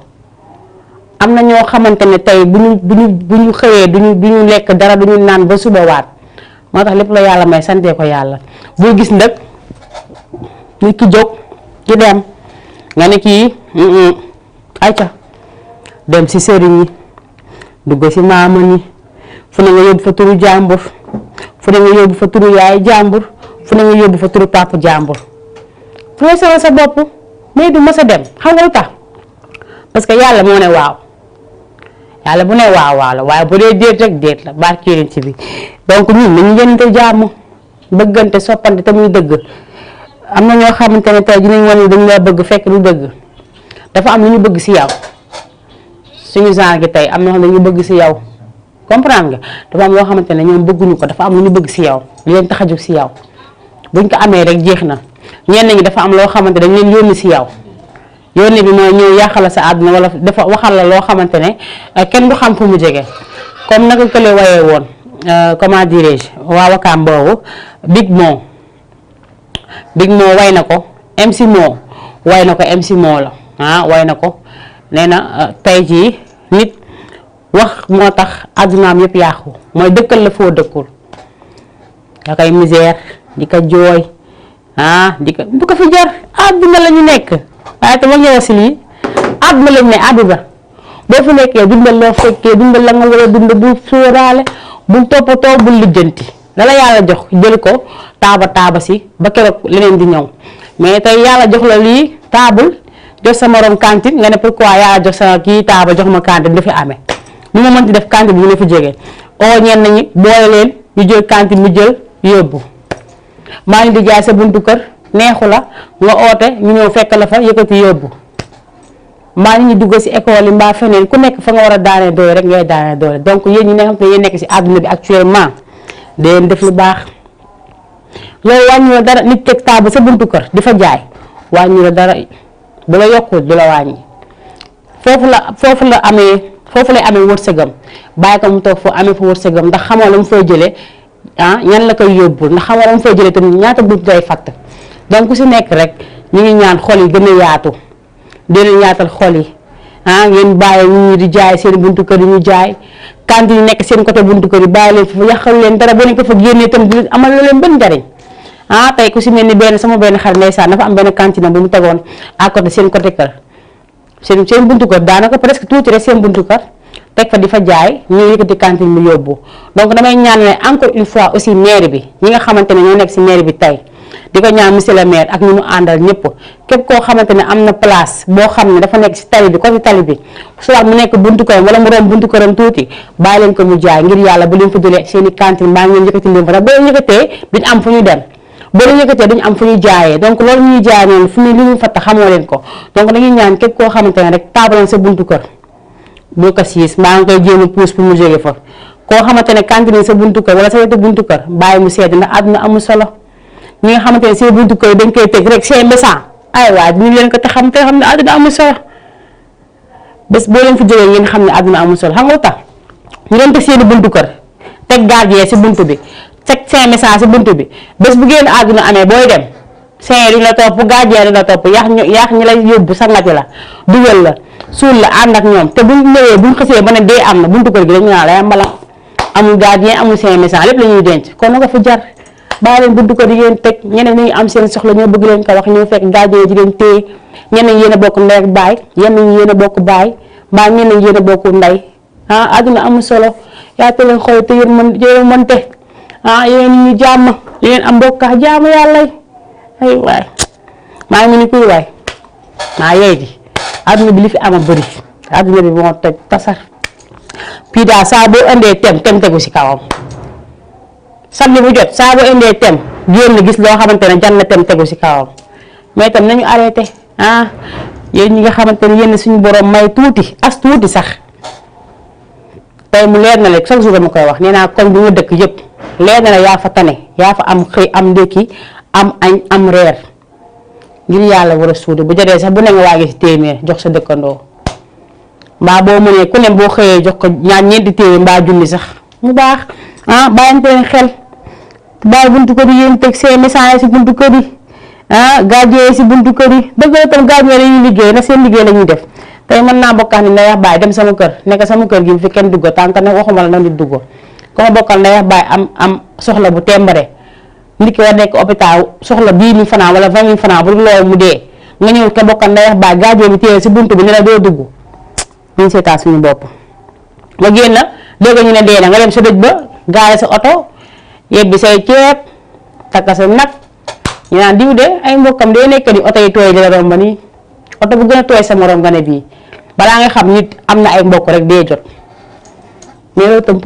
am na ñoo xamante ne tey bu ñu xëyee duñu lekk dara duñu naan ba suba waat moo tax lépp la yàlla may sante ko yàlla boo gis nag nit ki jóg di dem nga ne kii ayca dem ci sëriñ yi dugg ci maama ni fu ne nga yóbbu fa turu jàmbur fu ne nga yóbbu fa turu yaay jàmbur fu ne nga yóbbu fa turu papa jàmbur fooy solo sa bopp mais du mës a dem xam nga lu tax parce que yàlla moo ne waaw yàlla bu ne waaw la waaye bu dee déet rek déet la barki yonent ci bi donc ñun nañu yénente jàmm bëggante soppante te muy dëgg am na ñoo xamante ne tey dinañ wane dañu la bëgg fekk du dëgg dafa am lu ñu bëgg ci yow suñu genre gi tey am na dañu bëgg ci yow comprendre nga dafa am loo xamante ne ñoom bëgguñu ko dafa am lu ñu bëgg ci yow li leen tax a jóg ci yow buñ ko amee rek jeex na ñenn ñi dafa am loo xamante dañ leen yónni ci yow yónnee bi mooy ñëw yàqal sa àdduna wala dafa waxal la loo xamante ne kenn du xam fu mu jege comme naka kële wayee woon comment dirais-je waa Wakaam boobu Big Mo way na ko MC Mo way na ko MC Mo la way na ko nee na tey jii nit wax moo tax àddunaam yëpp yàqu mooy dëkkal la foo dëkkul da koy misère di ko jooy di ko du ko fi jar àdduna la ñu nekk waaye te ma ñëw si lii àdduna lañ ne àdduna boo fi nekkee dundal loo fekkee dundal la nga war a dund bul sóoraale bul toppatoo bul lijjanti la yàlla jox jël ko taaba si ba keroog leneen di ñëw mais tey yàlla jox la lii taabul jox sa morom cantine nga ne pourquoi yàlla jox sa kii taaba jox ma cantine du fi amee lu ma mënti def cantine bi ñu ne fi jógee ñenn ñi boole leen ñu jël cantine mu jël yóbbu maa ngi di jaay sa buntu kër neexu la nga oote ñu ñëw fekk la fa yëkkati yóbbu maa ngi dugg si école yi mbaa feneen ku nekk fa nga war a daanee doole rek ngay daanee doole donc yéen ñi nga xam ne yéen nekk si àdduna bi actuellement da leen def lu baax loolu wàññi la dara nit teg taabu sa buntu kër di fa jaay wàññi la dara bu la yokkul du la wàññi foofu lay amee wërsëgam bàyyi ko mu toog foo amee fa wërsëgam ndax xamoo la mu fay jëlee ñan la koy yóbbul ndax xamoo la mu fay jëlee tamit ñaata buntu day fatt donc ku si nekk rek ñu ngi ñaan xol yi gën a yaatu di leen yaatal xol yi ngeen bàyyi ñu di jaay seen buntu kër yi ñu jaay kanti yi nekk seen côté buntu kër yi bàyyi leen fa yàqal leen dara boo leen ko fa génnee tam du amal la leen benn njariñ tey ku si mel ni sama benn xarit ndeysaan dafa am benn cantine bu mu tegoon à côté seen côté kër seen buntu kër daanaka presque tuuti rek seen buntu kër teg fa di fa jaay ñu yëkkati cantine mu yóbbu donc damay ñaan ne encore une fois aussi maire bi ñi nga xamante ne ñoo nekk si maire bi tey di ko ñaan monsieur le maire ak ñu mu àndal ñëpp képp koo xamante ne am na place boo xam ne dafa nekk si tali bi côté tali bi soit mu nekk buntu këram wala mu romb buntu këram tuuti bàyyi leen ko mu jaay ngir yàlla bu leen fa jëlee seen i cantine baa ngeen yëkkati leen fa boo leen yëkkatee duñ am fu ñu dem boo leen yëkkatee duñ am fu ñu jaayee donc loolu ñuy jaay noonu fu mu li ñu fatt xamoo leen ko donc dañuy ñaan képp koo xamante ne rek taabalan sa buntu kër boo ko siis maa ngi koy jéem a puus pour mu jóge fa koo xamante ne cantine sa buntu kër wala sa wetu buntu kër bàyyi mu sedd ndax àdduna amul solo ñi nga xamante ne seen buntu kër dañ koy teg rek seen message ay waay ñu leen ko te xam ne àdduna amul solo bés boo leen fi jógee ngeen xam ne àdduna amul solo xam nga lu tax ñu doon teg seen buntu kër teg gardien si buntu bi teg seen message si buntu bi bés bu génn àdduna amee booy dem seen duñ la topp gardien duñ la topp yaax ñi lay yóbbu sangati la dugal la suul la ànd ak ñoom te buñ ñëwee buñ xësee ba ne dee am na buntu kër gi dañu naan lay mbala amul gardien amul seen message lépp la ñuy denc kon na ko fa jar bàyyi leen buntu kër yi ngeen teg ñeneen ñi am seen soxla ñoo bëgg leen ko wax ñoo fekk gardien ji leen téye ñeneen yéen a bokk ndey ak baay ñeneen yéen a bokk baay mbaa ñeneen yéen a bokk ndey àdduna amul solo yaate leen xool te yéen mënte yéen ñu jàmm yéen am mbokka jaamu yàlla ay waay maa ngi ni kuy waay maa yeey di àdduna bi li fi ama bëri àdduna bi moo toj tasar puis daal saa boo indee tem tegu si kawam samedi bu jot saa boo indee tem génn gis loo xamante ne jan na tem tegu si kawam mais tam nañu arrêté yéen ñi nga xamante ne yéen suñu borom may tuuti as tuuti sax tey mu leer na la chaque jour dama koy wax nee naa koñ bi nga dëkk yëpp leer na la yaa fa tane yaa fa am xëy am ndékki am añ am reer ngir yàlla war a suude bu jotee sax bu ne nga waagee si téeméer jox sa dëkkandoo mbaa boo mënee ku ne boo xëyee jox ko ñeenti téeméer mbaa junni sax mu baax bàyyante leen xel bàyyi buntu kër yi yéen teg seen message si buntu kër yi gardien si buntu kër yi dëgg la tam gardien lañuy liggéey na seen liggéey la ñuy def tey mën naa bokkaat ni ndayax baay dem sama kër nekk sama kër gi fi kenn dugg tànk ne waxuma la na nit dugg ko ma bokkal ndayax baay am soxla bu tembare nit ki war nekk hôpital soxla 10 000 francs wala 20 000 francs bu dul loolu mu dee nga ñëw ko bokkal ndayax baay gardien bi téye si buntu bi ne la doo dugg ñu seetaan suñu bopp nga génn dégg ñu ne dee na nga dem sa dëj ba gaare sa oto yebbi say ceeb takka sa nag ñu naan diw de ay mbokkam day nekk di oto yi tooy di la romb ba nii oto bu gën a tooy sa morom nga ne bii balaa nga xam nit am na ay mbokk rek dee jot mais loolu tam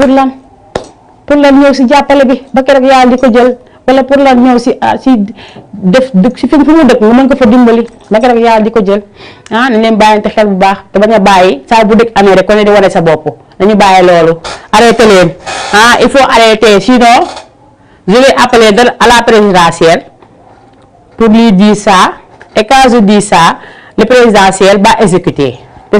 pour lan ñëw si jàppale bi ba keroog yàlla di ko jël wala pour lan ñëw si def dëkk si fi mu dëkk nga mën ko fa dimbali ba keroog yàlla di ko jël ne leen bàyyante xel bu baax te bañ a bàyyi saa bu dëkk amee rek ko ne di wane sa bopp dañu bàyyi loolu arrêté leen il faut arrêter sinon je vais appeler à la présidentielle pour lui dire ça et quand je dis ça le présidentiel va exécuter te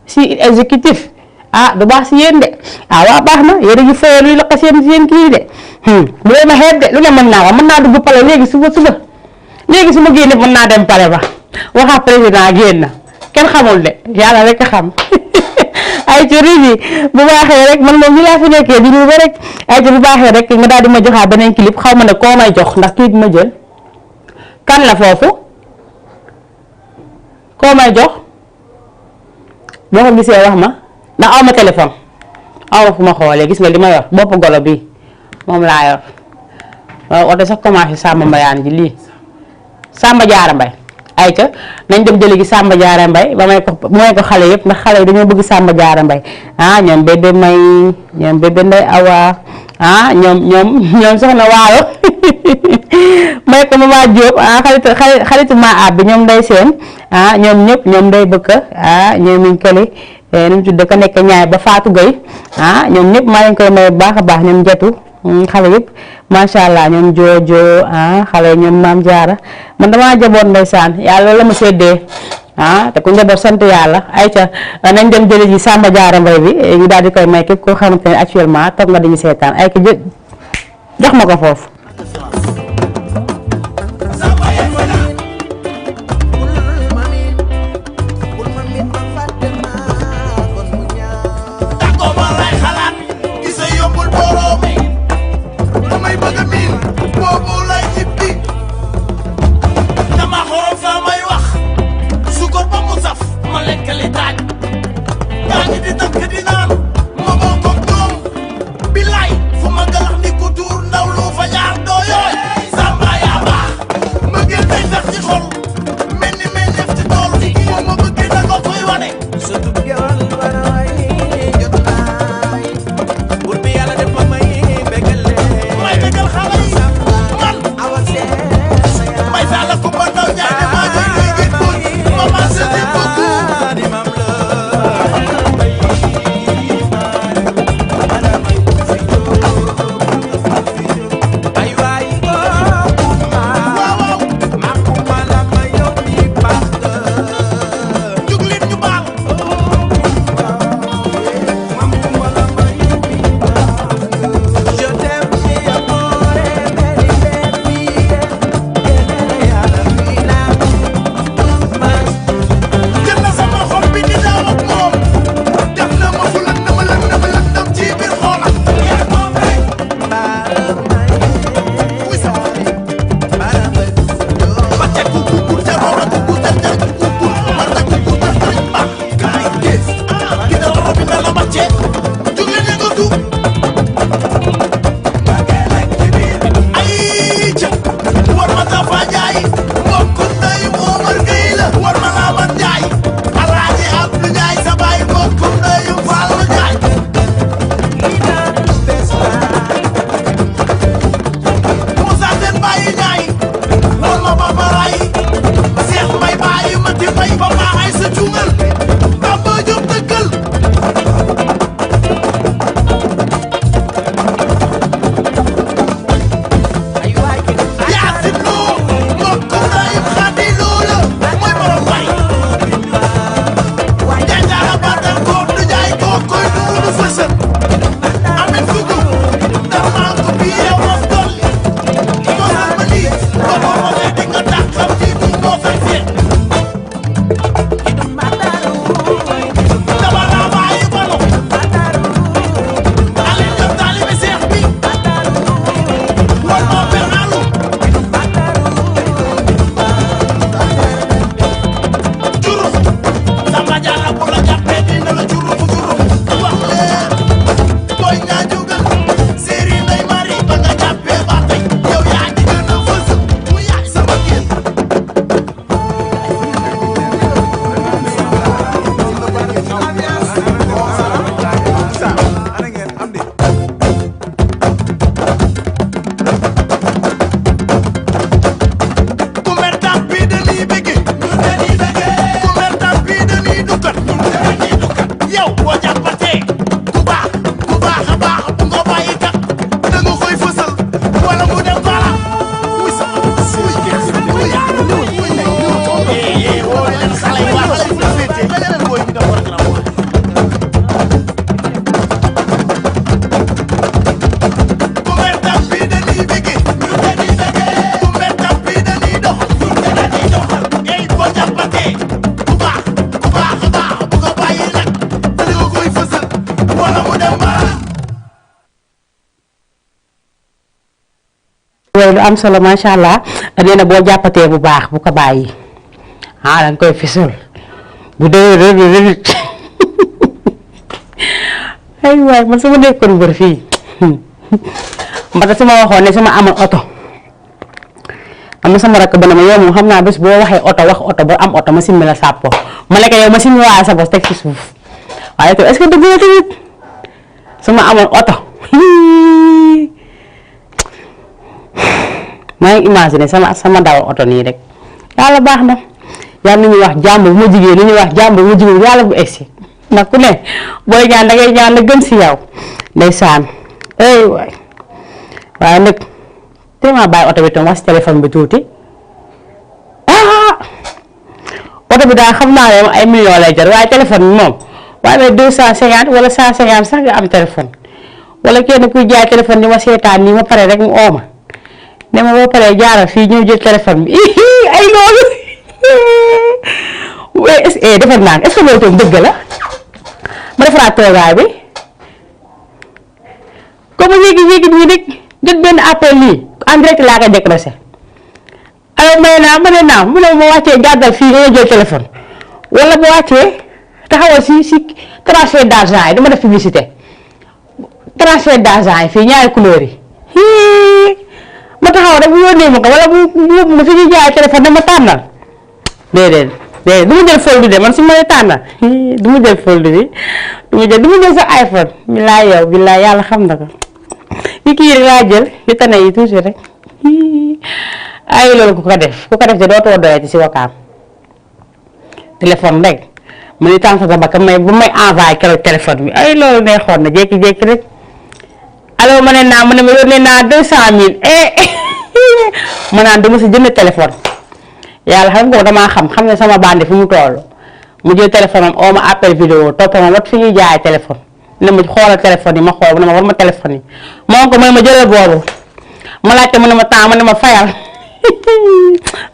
si il exécutif ah du baax si yéen de ah waa baax na yéen a ngi fayal luy la seen kii de bu leen ma xeeb de lu ne mën naa ko mën naa dugg pale léegi suba léegi su ma génne mën naa dem pale ba waxa président génn kenn xamul de yàlla rek a xam ay ci ribi bu baaxee rek man moom ñu laa fi nekkee di ba rek ay ci bu baaxee rek nga daal di ma joxaa beneen clip xaw ma ne koo may jox ndax kii bi ma jël kan la foofu koo may jox boo ko gisee wax ma ndax aw ma téléphone aw ma fu ma xoolee gis nga li ma yor bopp golo bi moom laa yor waaw oto sax commencé Samba Mbayaan ji lii Samba Jaara Mbay ay ca nañ dem jële gi Samba Jaara Mbay ba may ko xale yëpp ndax xale yi dañoo bëgg Samba Jaara Mbay ah ñoom bébé may ñoom bébé nday awa ah ñoom soxna waalo may ko mama Diop ah xaritu ma ab bi ñoom day seen ah ñoom ñëpp ñoom day bëgg ah ñoom miñ këli nu mu tudd ka nekk ñaay ba Fatou Gueye ah ñoom ñëpp maa leen koy may bu baax a baax ñoom jetu xale yëpp macha allah ñoom joojo ah xale ñoom maam jaara man damaa jaboot ndeysaan yàlla loolu la ma séddee ah te ku njaboot sant yàlla ay ca nañ dem jëli ji Samba Jaara Mbay bi ñu daal di koy may képp koo xamante ne actuellement toog nga dañu seetaan ay ka jox ma ko foofu Malam lu am solo macha allah nee na boo jàppatee bu baax bu ko bàyyi da nga koy fisul bu dee ay waay man su ma nekkoon mbër fii mbata su ma waxoon ne su ma amoon oto am na sama rakk ba ne ma yow moom xam naa bés boo waxee oto wax oto ba am oto ma simmi la sàppo ma nekk yow ma simmi waa sa bos teg ci suuf waaye to est-ce que dëgg la tamit su ma amoon oto maa ngi imaginer sama dawal oto nii rek yàlla baax na yàlla na ñuy wax jàmm bu ma jigéen li ñuy wax jàmm bu ma jigéen yàlla bu egsi ndax ku ne booy ñaan da ngay ñaan la gën si yow ndeysaan ay waay waaye nag te ma bàyyi oto bi tam wax si téléphone bi tuuti oto bi daal xam naa ne ay millions lay jar waaye téléphone bi moom waaye mais 250 wala 150 sax nga am téléphone wala kenn kuy jaay téléphone ni ma seetaan nii ma pare rek mu ooma ne ma boo paree jaaral fii ñëw jël téléphone bi ay loolu defar naa est-ce que loolu tam dëgg la ma defaraat toogaay bi comme yéegi nii rek jot benn appel nii en direct laa koy décroché alors ma ne naa mu ne ma wàccee gàddal fii nga jël téléphone wala ma wàccee taxawal si transfert d'argent yi dama def publicité transfert d'argent yi fii ñaari couleur yi ma taxaw rek bu yónnee ma ko wala bu ma fi ñuy jaay téléphone dama tànnal déedéet du ma jël foldu de man su ma nee tànnal du ma jël foldu bi du ma jël sa iPhone billaay yow billaay yàlla xam na ko kii rek laa jël yu tane yi toujours rek ay loolu ku ko def de dootoo doyati si Wakaam téléphone rek mu ni tànn sa bakka may bu may envoyé keroog téléphone bi ay loolu neexoon na jékki-jékki rek alors ma ne naa mu ne ma yónnee naa 200 000 ma naan dama si jënd téléphone yàlla xam nga damaa xam ne sama bandi fu mu toll mu jël téléphone am oo ma appel vidéo topp ma wat fi ñuy jaay téléphone ne ma xoolal téléphone yi ma xool mu ne ma war ma téléphone yi moo ko may ma jëlal boobu ma laajte mu ne ma temps ma ne ma fayal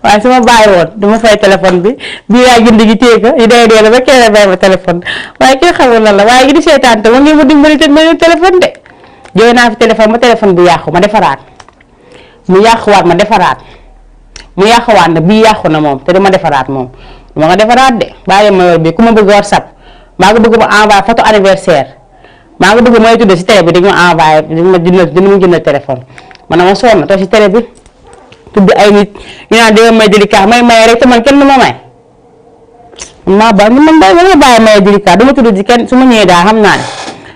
waaye su ma bàyyi woon dama fay téléphone bi bii yaa jënd gi téye ko yi dee la ba kenn bay ma téléphone waaye kenn xamul lan la waaye gi di seetaan te ma ngi ma dimbali te ma téléphone de jooy naa fi téléphone ma téléphone bi yàqu ma defaraat mu yàquwaat ma defaraat mu yàquwaat na bii yàqu na moom te dama defaraat moom ma nga defaraat de bàyyi ma yor bi ku ma bëgg WhatsApp maa ngi bëgg ma envoyé photo anniversaire maa ngi bëgg may tudd si télé bi di ma envoyé di ma jëndal téléphone man na ma sonn te si télé bi tudd ay nit ñu naan dama may délicat may rek te man kenn du ma may man bàyyi may délicat du ma tudd di kenn su ma ñëwee daal xam naa ne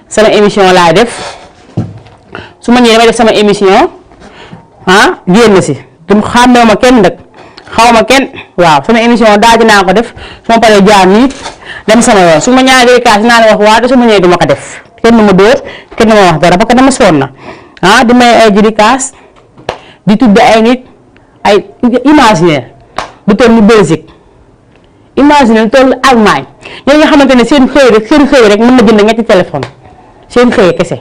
sama émission laay def su ma ñëwee damay def sama émission génn si du xàmmeewu ma kenn nag xaw ma kenn waaw sama émission daal dinaa ko def su ma paree jaar nii dem sama yoon su ma ñaari délicat dinaa la wax waa te su ma ñëwee du ma ko def kenn du ma dóor kenn du ma wax dara parce que dama sonn na di may ay délicat di tudd ay nit ay imaginaire du toll ni Belgique imaginaire du toll Allemagne ñoo nga xamante ne seen xëy rek mën na jënd ñetti téléphone seen xëy kese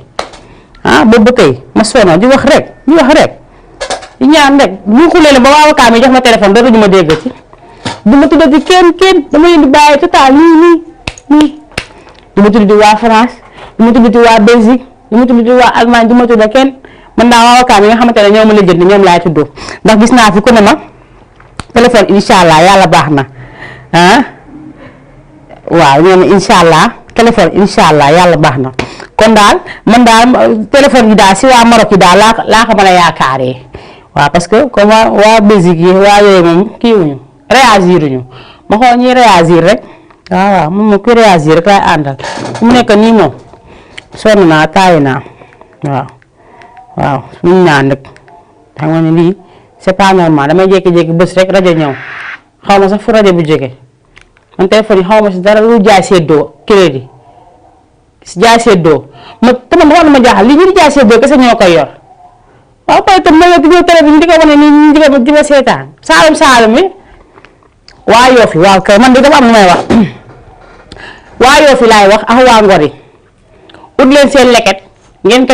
boobu ba tey ma sonn di wax rek di ñaan rek bu xulee ne ba waa Wakaam yi jox ma téléphone dootuñu ma dégg ci du ma tuddati kenn dama leen di bàyyi total nii du ma tuddati waa France du ma tuddati waa Belgique du ma tuddati waa Allemagne du ma tudda kenn man daa waa Wakaam yi nga xamante ne ñoo ma la jënd ñoom laay tuddoo ndax gis naa fi ku ne ma téléphone incha allah yàlla baax na waaw ñoom incha allah téléphone incha allah yàlla baax na kon daal man daal téléphone yi daal si waa Maroc yi daal laa ko mën a yaakaaree waaw parce que comme waa Belgique yi waa yooyu moom kii wuñu réagir uñu ma xool ñuy réagir rek waaw moom kuy réagir rek laay àndal fu mu nekk nii moom sonn naa taayi naa waaw suñu naan nag xam nga ne lii c'est pas normal damay jékki-jékki bés rek rajo ñëw xaw ma sax fu rajo bu jóge man téléphone yi xaw ma si dara lu jaay seddoo crédit jaay seddoo ma tamit dafa ma jaaxal li ñu di jaay seddoo kese ñoo koy yor waaw pare tam ma ñëw télé bi di ko wane nii di ko seetaan saalum yi waa Yoff yi waaw kay man de dafa am lu may wax waa Yoff yi laay wax ak waa Ngor yi ut leen seen leket ngeen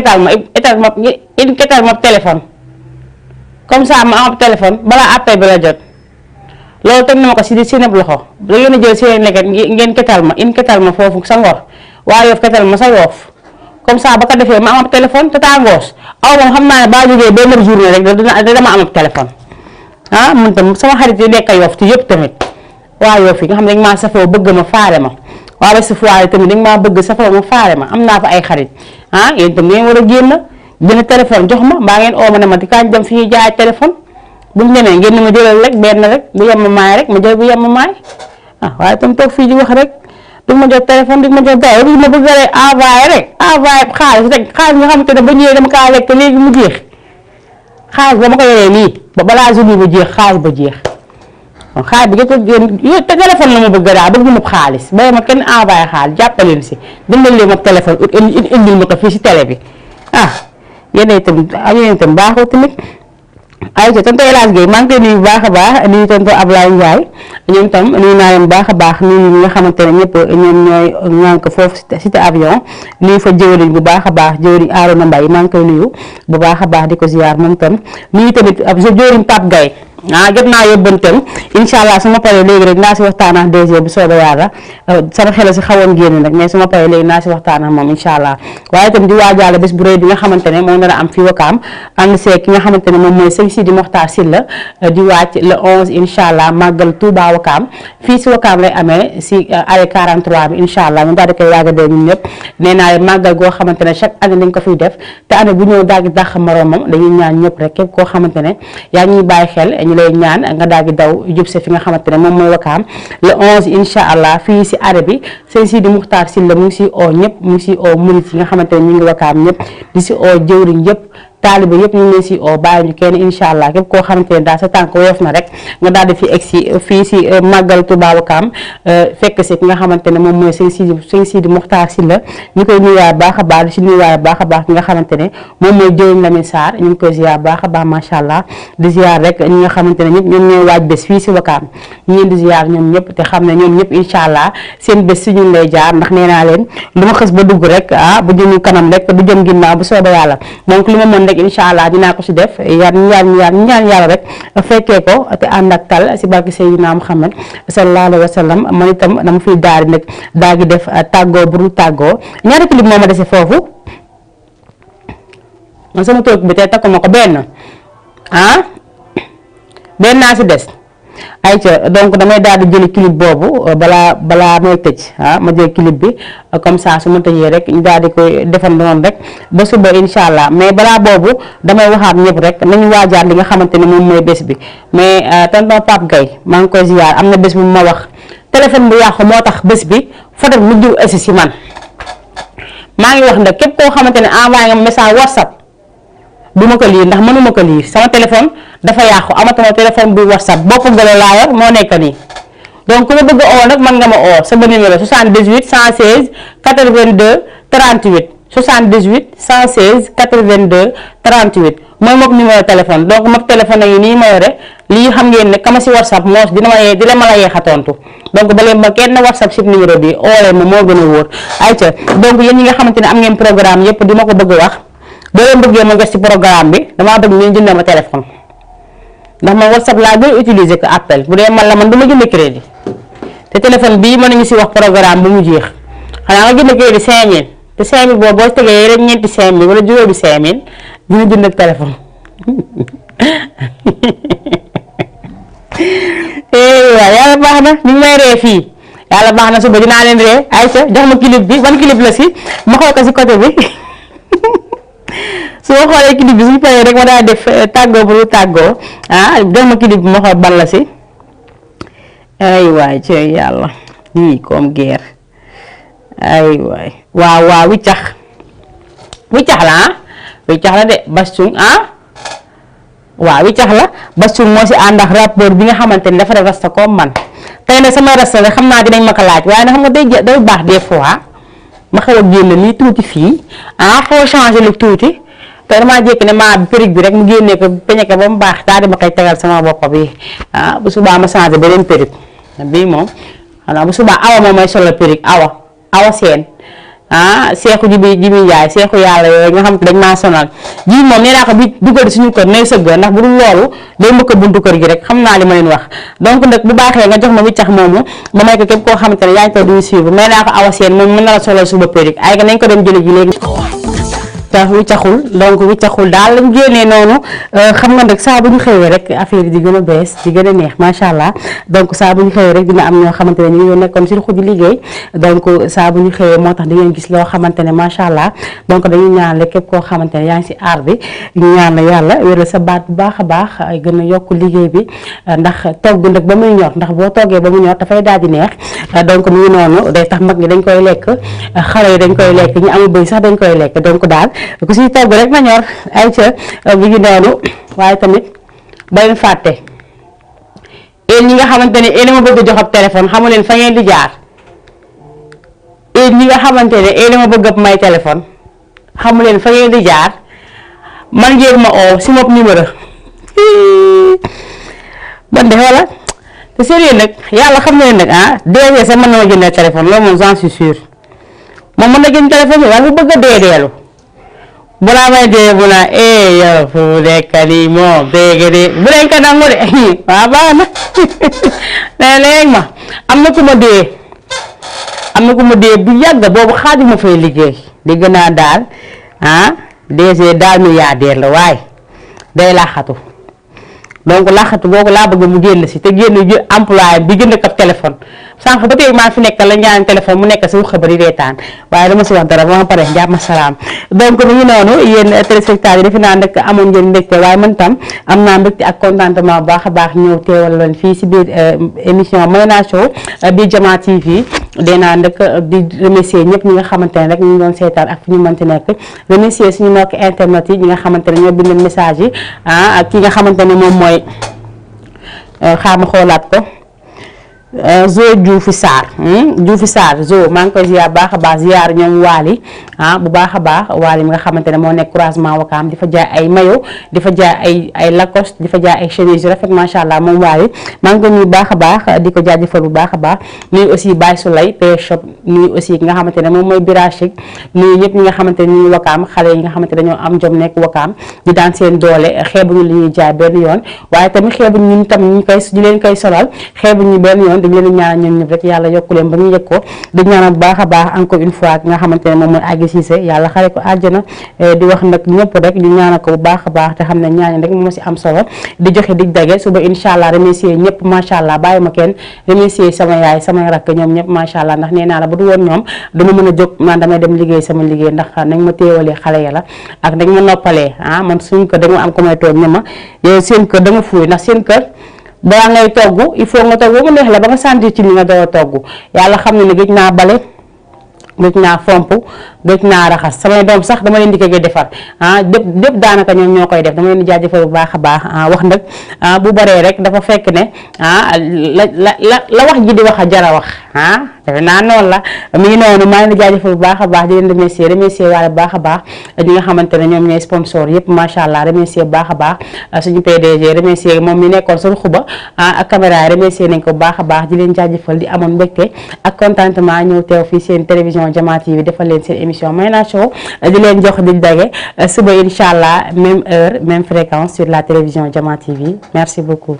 ketal ma téléphone comme ça ma am téléphone balaa appel bi la jot loolu teg na ma ko si nëb loxo da ngeen a jël seen leket ngeen ketal ma foofu sa Ngor waa Yoff ketal ma sa Yoff comme ça ba ko defee ma am téléphone te tàngoos aw moom xam naa ne baa jógee benn journée rek dama am téléphone mun tam sama xarit yi nekk Yoff ti yëpp tamit waa Yoff yi nga xam ne dañ maa safoo bëgg ma faale ma waa Ouest Foire tamit dañ maa bëgg safoo ma faale ma am naa fa ay xarit yéen tam ngeen war a génn téléphone jox ma mbaa ngeen oo ma ne ma di kañ dem fi ñuy jaay téléphone bu ñu demee ngeen ni ma jëlal rek benn rek bu yem maay rek ma jël bu yem maay waaye tam toog fii di wax rek du ma jot téléphone du ma jot dara ma bëgg rek envoyé xaalis rek xaalis nga xamante ne ba ñëwee dama kaa lekk léegi mu jeex xaalis ba ma ko yoree nii ba balaa journée bu jeex xaalis ba jeex kon xaalis bi nga te téléphone la ma bëgg daal bëgg ma xaalis ba ma kenn envoyé xaalis jàppaleen si dindal leen ma téléphone indil ma ko fii si télé bi yéen itam baaxoo tamit ay ca tonton El Hadj Gueye maa ngi koy nuyu bu baax a baax nuyu tonton Ablaye Ndiaye ñoom tam nuyu naa leen baax a baax nuyu ñi nga xamante ne ñëpp ñoom ñooy ñànk foofu cité avion nuyu fa jëwriñ bu baax a baax jëwriñ Arona Mbaye maa ngi koy nuyu bu baax a baax di ko ziar moom tam nuyu tamit ab jëwriñ Pape Gueye jot naa yóbbanteem incha allah su ma paree léegi rek naa si waxtaan ak DG bu soobee yàlla sama xel si xawoon génn nag mais su ma paree léegi naa si waxtaan ak moom incha allah waaye itam di waajaale bés bu rëy bi nga xamante ne moom dana am fii Wakaam ànd see ki nga xamante ne moom mooy sëñ Sidi Mokhtar Sylla di waaj le 11 incha allah màggal Touba Wakaam fii si Wakaam lay amee si arrêt 43 bi incha allah ñu daal di koy waaga dee ñun ñëpp nee naa leen màggal goo xamante ne chaque année dañ ko fiy def te année bu ñëw daal di dàq moromam dañuy ñaan ñëpp rek képp koo xamante ne yaa ñuy bàyyi xel lay ñaan nga daal di daw jub se fi nga xamante ne moom mooy Wakaam le 11 incha allah fii si arrêt bi sëñ Sidi Mokhtar Sylla mu ngi si oo ñëpp mu ngi si oo murit yi nga xamante ne ñu ngi Wakaam ñëpp di si oo jëwriñ yëpp taaliba yëpp ñu ngi leen si oo bàyyi ñu kenn incha allah képp koo xamante ne daal sa tànk woyof na rek nga daal di fi egg si fii si màggal Touba Wakaam fekk si ki nga xamante ne moom mooy sëñ Sidi Mokhtar Sylla ñu koy nuyuwaay baax a baax di si nuyuwaay baax a baax ki nga xamante ne moom mooy jëwriñ Lamine Sarr ñu ngi koy ziar baax a baax macha allah di ziar rek ñi nga xamante ne ñëpp ñoom ñooy waaj bés fii si Wakaam ñu leen di ziar ñoom ñëpp te xam ne ñoom ñëpp incha allah seen bés si ñun lay jaar ndax nee naa leen lu ma xës ba dugg rek bu jëmu kanam rek du jëm ginnaaw bu soobee yàlla donc li ma mën rek incha allah dinaa ko si def ñaan yàlla rek fekkee ko te ànd ak tal si barke Seydina Muhammad sallallahu alayhi wa sallam man itam dama fiy daal di nag daa gi def tàggoo bu dul tàggoo ñaari clip moo ma dese foofu man sama toog bi tey takkuma ko benn naa si des ayca donc damay daal di jëli clip boobu balaa may tëj ma jël clip bi comme ça su ma tëjee rek ñu daal di koy defal noonu rek ba suba incha allah mais balaa boobu damay waxaat ñëpp rek nañu waajaat li nga xamante ne moom mooy bés bi mais tonton Pape Gueye maa ngi koy ziar am na bés bu ma wax téléphone bu yàqu moo tax bés bi photo bi mujjul agsi si man maa ngi wax nag képp koo xamante ne envoyé nga message WhatsApp du ma ko lire ndax mënuma ko lire sama téléphone dafa yàqu amatuma téléphone bu WhatsApp bopp gëla laa yor moo nekk nii donc ku ma bëgg a oo nag mën nga ma oo sama numéro 78 116 82 38 78 116 82 38 mooy mook numéro téléphone donc mook téléphone yi nii ma yore lii xam ngeen ne kama si WhatsApp moos dina ma la yeex a tontu donc ba leen ba kenn WhatsApp si numéro bi oolee ma moo gën a wóor ayca donc yéen ñi nga xamante ne am ngeen programme yëpp di ma ko bëgg a wax boo leen bëggee ma ges ci programme bi damaa bëgg ngeen jëndee ma téléphone ndax man WhatsApp laa gën utiliser ko appel bu dee man la man du ma jënd crédit te téléphone bii mën nañu si wax programme bu mu jeex xanaa nga jënd crédit 5000 te 5000 boobu boo tegee yeneen ñeenti 5000 wala juróomi 5000 dina jënd ak téléphone waaw yàlla baax na ñu ngi may ree fii yàlla baax na suba dinaa leen ree ayca jox ma clip bi ban clip la si ma xool ko si côté bi su ma xoolee clip bi suñu paree rek ma daal def tàggoo bu tàggoo jox ma clip bi ma xool ban la si ay waay ci yàlla lii comme guerre ay waay waaw wiccax la wiccax la de bastung waaw wiccax la bastung moo si ànd ak rapport bi nga xamante ni dafa def rasta comme man tey nag sama rasta nga xam naa dinañ ma ko laaj waaye nag xam nga day baax des fois ma xaw a génn nii tuuti fii foo changer lu tuuti te damaa jékki ne maa périg bi rek mu génnee ko peñe ko ba mu baax daal di ma koy tegal sama bopp bi bu subaa ma changer beneen périg bii moom xanaa bu subaa awa moom may solo périg awa seen seexu jibi njaay seexu yàlla yooyu nga xam te dañ maa sonal ji moom nee naa ko bi dugal suñu kër nay sëgg ndax bu dul loolu day mbëkk buntu kër gi rek xam naa li ma leen wax donc nag bu baaxee nga jox ma wiccax moomu ma may ko képp koo xamante ne yaa ngi koy duñu suivre may naa ko awa seen moom mën na la solal suba périg ay ga nañ ko dem jële ji léegi wiccaxul donc wiccaxul daal lañ génnee noonu xam nga nag saa bu ñu xëyee rek affaire yi di gën a bees di gën a neex macha allah donc saa bu ñu xëyee rek dina am ñoo xamante ne ñu ngi nekkoon si xuj liggéey donc saa bu ñu xëyee moo tax di ngeen gis loo xamante ne macha allah donc dañuy ñaan rek képp koo xamante ne yaa ngi si aar bi ñu ñaan la yàlla wéral sa baat bu baax a baax gën a yokk liggéey bi ndax togg nag ba muy ñor ndax boo toggee ba mu ñor dafay daal di neex donc mu ngi noonu day tax mag ñi dañ koy lekk xale yi dañ koy lekk ñu amul bëy sax dañ koy lekk donc daal ku siy togg rek na ñor ay ca mu ngi noonu waaye tamit ba leen fàtte yéen ñi nga xamante ne yéen a ma bëgg jox ab téléphone xamu leen fa ngeen di jaar yéen ñi nga xamante ne yéen a ma bëgg ab may téléphone xamu leen fa ngeen di jaar man ngeen ma oo si moom numéro man de wala te sérieux nag yàlla xam na leen nag DG sax mën na ma jëndee téléphone loolu moom j'en suis sûr moom mën na jënd téléphone bi waaye bu bëgg a deedeelu balaa may dee bu naa yow fu mu nekk nii moom dégg de bu leen ko nangu de waaw baax na léeg-léeg ma am na ku ma dee bu yàgg boobu xaaju ma fay liggéey di gën a daal DG daal milliardaire la waaye day laaxatu donc laaxatu boobu laa bëgg mu génn si te génn employé bi gën a kap téléphone sànq ba tey maa fi nekk la ñaan téléphone mu nekk si wu xabar yi reetaan waaye dama si wax dara ba ma pare jàmm salaam donc mu ngi noonu yéen téléspectateurs yi defe naa nag amoon ngeen mbégte waaye man tam am naa mbégte ak contentement bu baax a baax ñëw teewal leen fii si biir émission Maïna Show biir Jama TV dinaa nag di remercier ñëpp ñi nga xamante ne rek ñu ngi doon seetaan ak fu ñu mënti nekk remercier suñu mbokk internet yi ñi nga xamante ne ñoo bind message yi ak ki nga xamante ne moom mooy xaama xoolaat ko Zo Diouf Sarr Zo maa ngi koy ziar baax a baax ziar ñoom Waly bu baax a baax Waly mi nga xamante ne moo nekk croisement Wakaam di fa jaay ay maillot di fa jaay ay Lacoste di fa jaay ay chemise rafet macha allah moom Waly maa ngi ko nuyu baax a baax di ko jaajëfal bu baax a baax nuyu aussi Baye Soulay P shop nuyu aussi ki nga xamante ne moom mooy Birachik nuyu ñëpp ñi nga xamante ne ñu Wakaam xale yi nga xamante ne dañoo am jom nekk Wakaam di daan seen doole xeebuñu li ñuy jaay benn yoon waaye tamit xeebuñu ñun tam ñu leen koy solal xeebuñu benn yoon dañ leen ñaanal ñoom ñëpp rek yàlla yokku leen ba ñu yëg ko di ñaanal bu baax a baax encore une fois ki nga xamante ne moom mooy Agui Cissé yàlla xare ko àjjana di wax nag ñëpp rek ñu ñaanal ko bu baax a baax te xam ne ñaan rek moo si am solo di joxe dig dage suba incha allah remercier ñëpp macha allah bàyyi ma kenn remercier sama yaay samay rakk ñoom ñëpp macha allah ndax nee naa la bu du woon ñoom dama mën a jóg man damay dem liggéey sama liggéey ndax nañ ma téewalee xale ya la ak nañ ma noppalee man suñ ko danga am ko may toog ne ma yow seen kër danga fuuy ndax seen kër balaa ngay togg il faut nga togg ba mu neex la ba nga sentir ci ni nga doon togg yàlla xam ne gëj naa bale gëj naa fomp gëj naa raxas samay doom sax dama leen di ko defar lépp daanaka ñoom ñoo koy def dama leen di jaajëfal bu baax a baax wax nag bu baree rek dafa fekk ne la wax ji di wax a jara wax defe naa noonu la mi ngi noonu maa ngi leen di jaajëfal bu baax a baax di leen remercier waale bu baax a baax ñi nga xamante ne ñoom ñooy sponsor yëpp macha allah remercier bu baax a baax suñu PDG remercier moom mi nekkoon suñu xuba ak caméra remercier nañ ko bu baax a baax di leen jaajëfal di amoon mbégte ak contentement ñëw teew fii seen télévision Jama TV defal leen seen émission Maïna Show di leen jox di dage suba incha allah même heure même fréquence sur la télévision Jama TV merci beaucoup.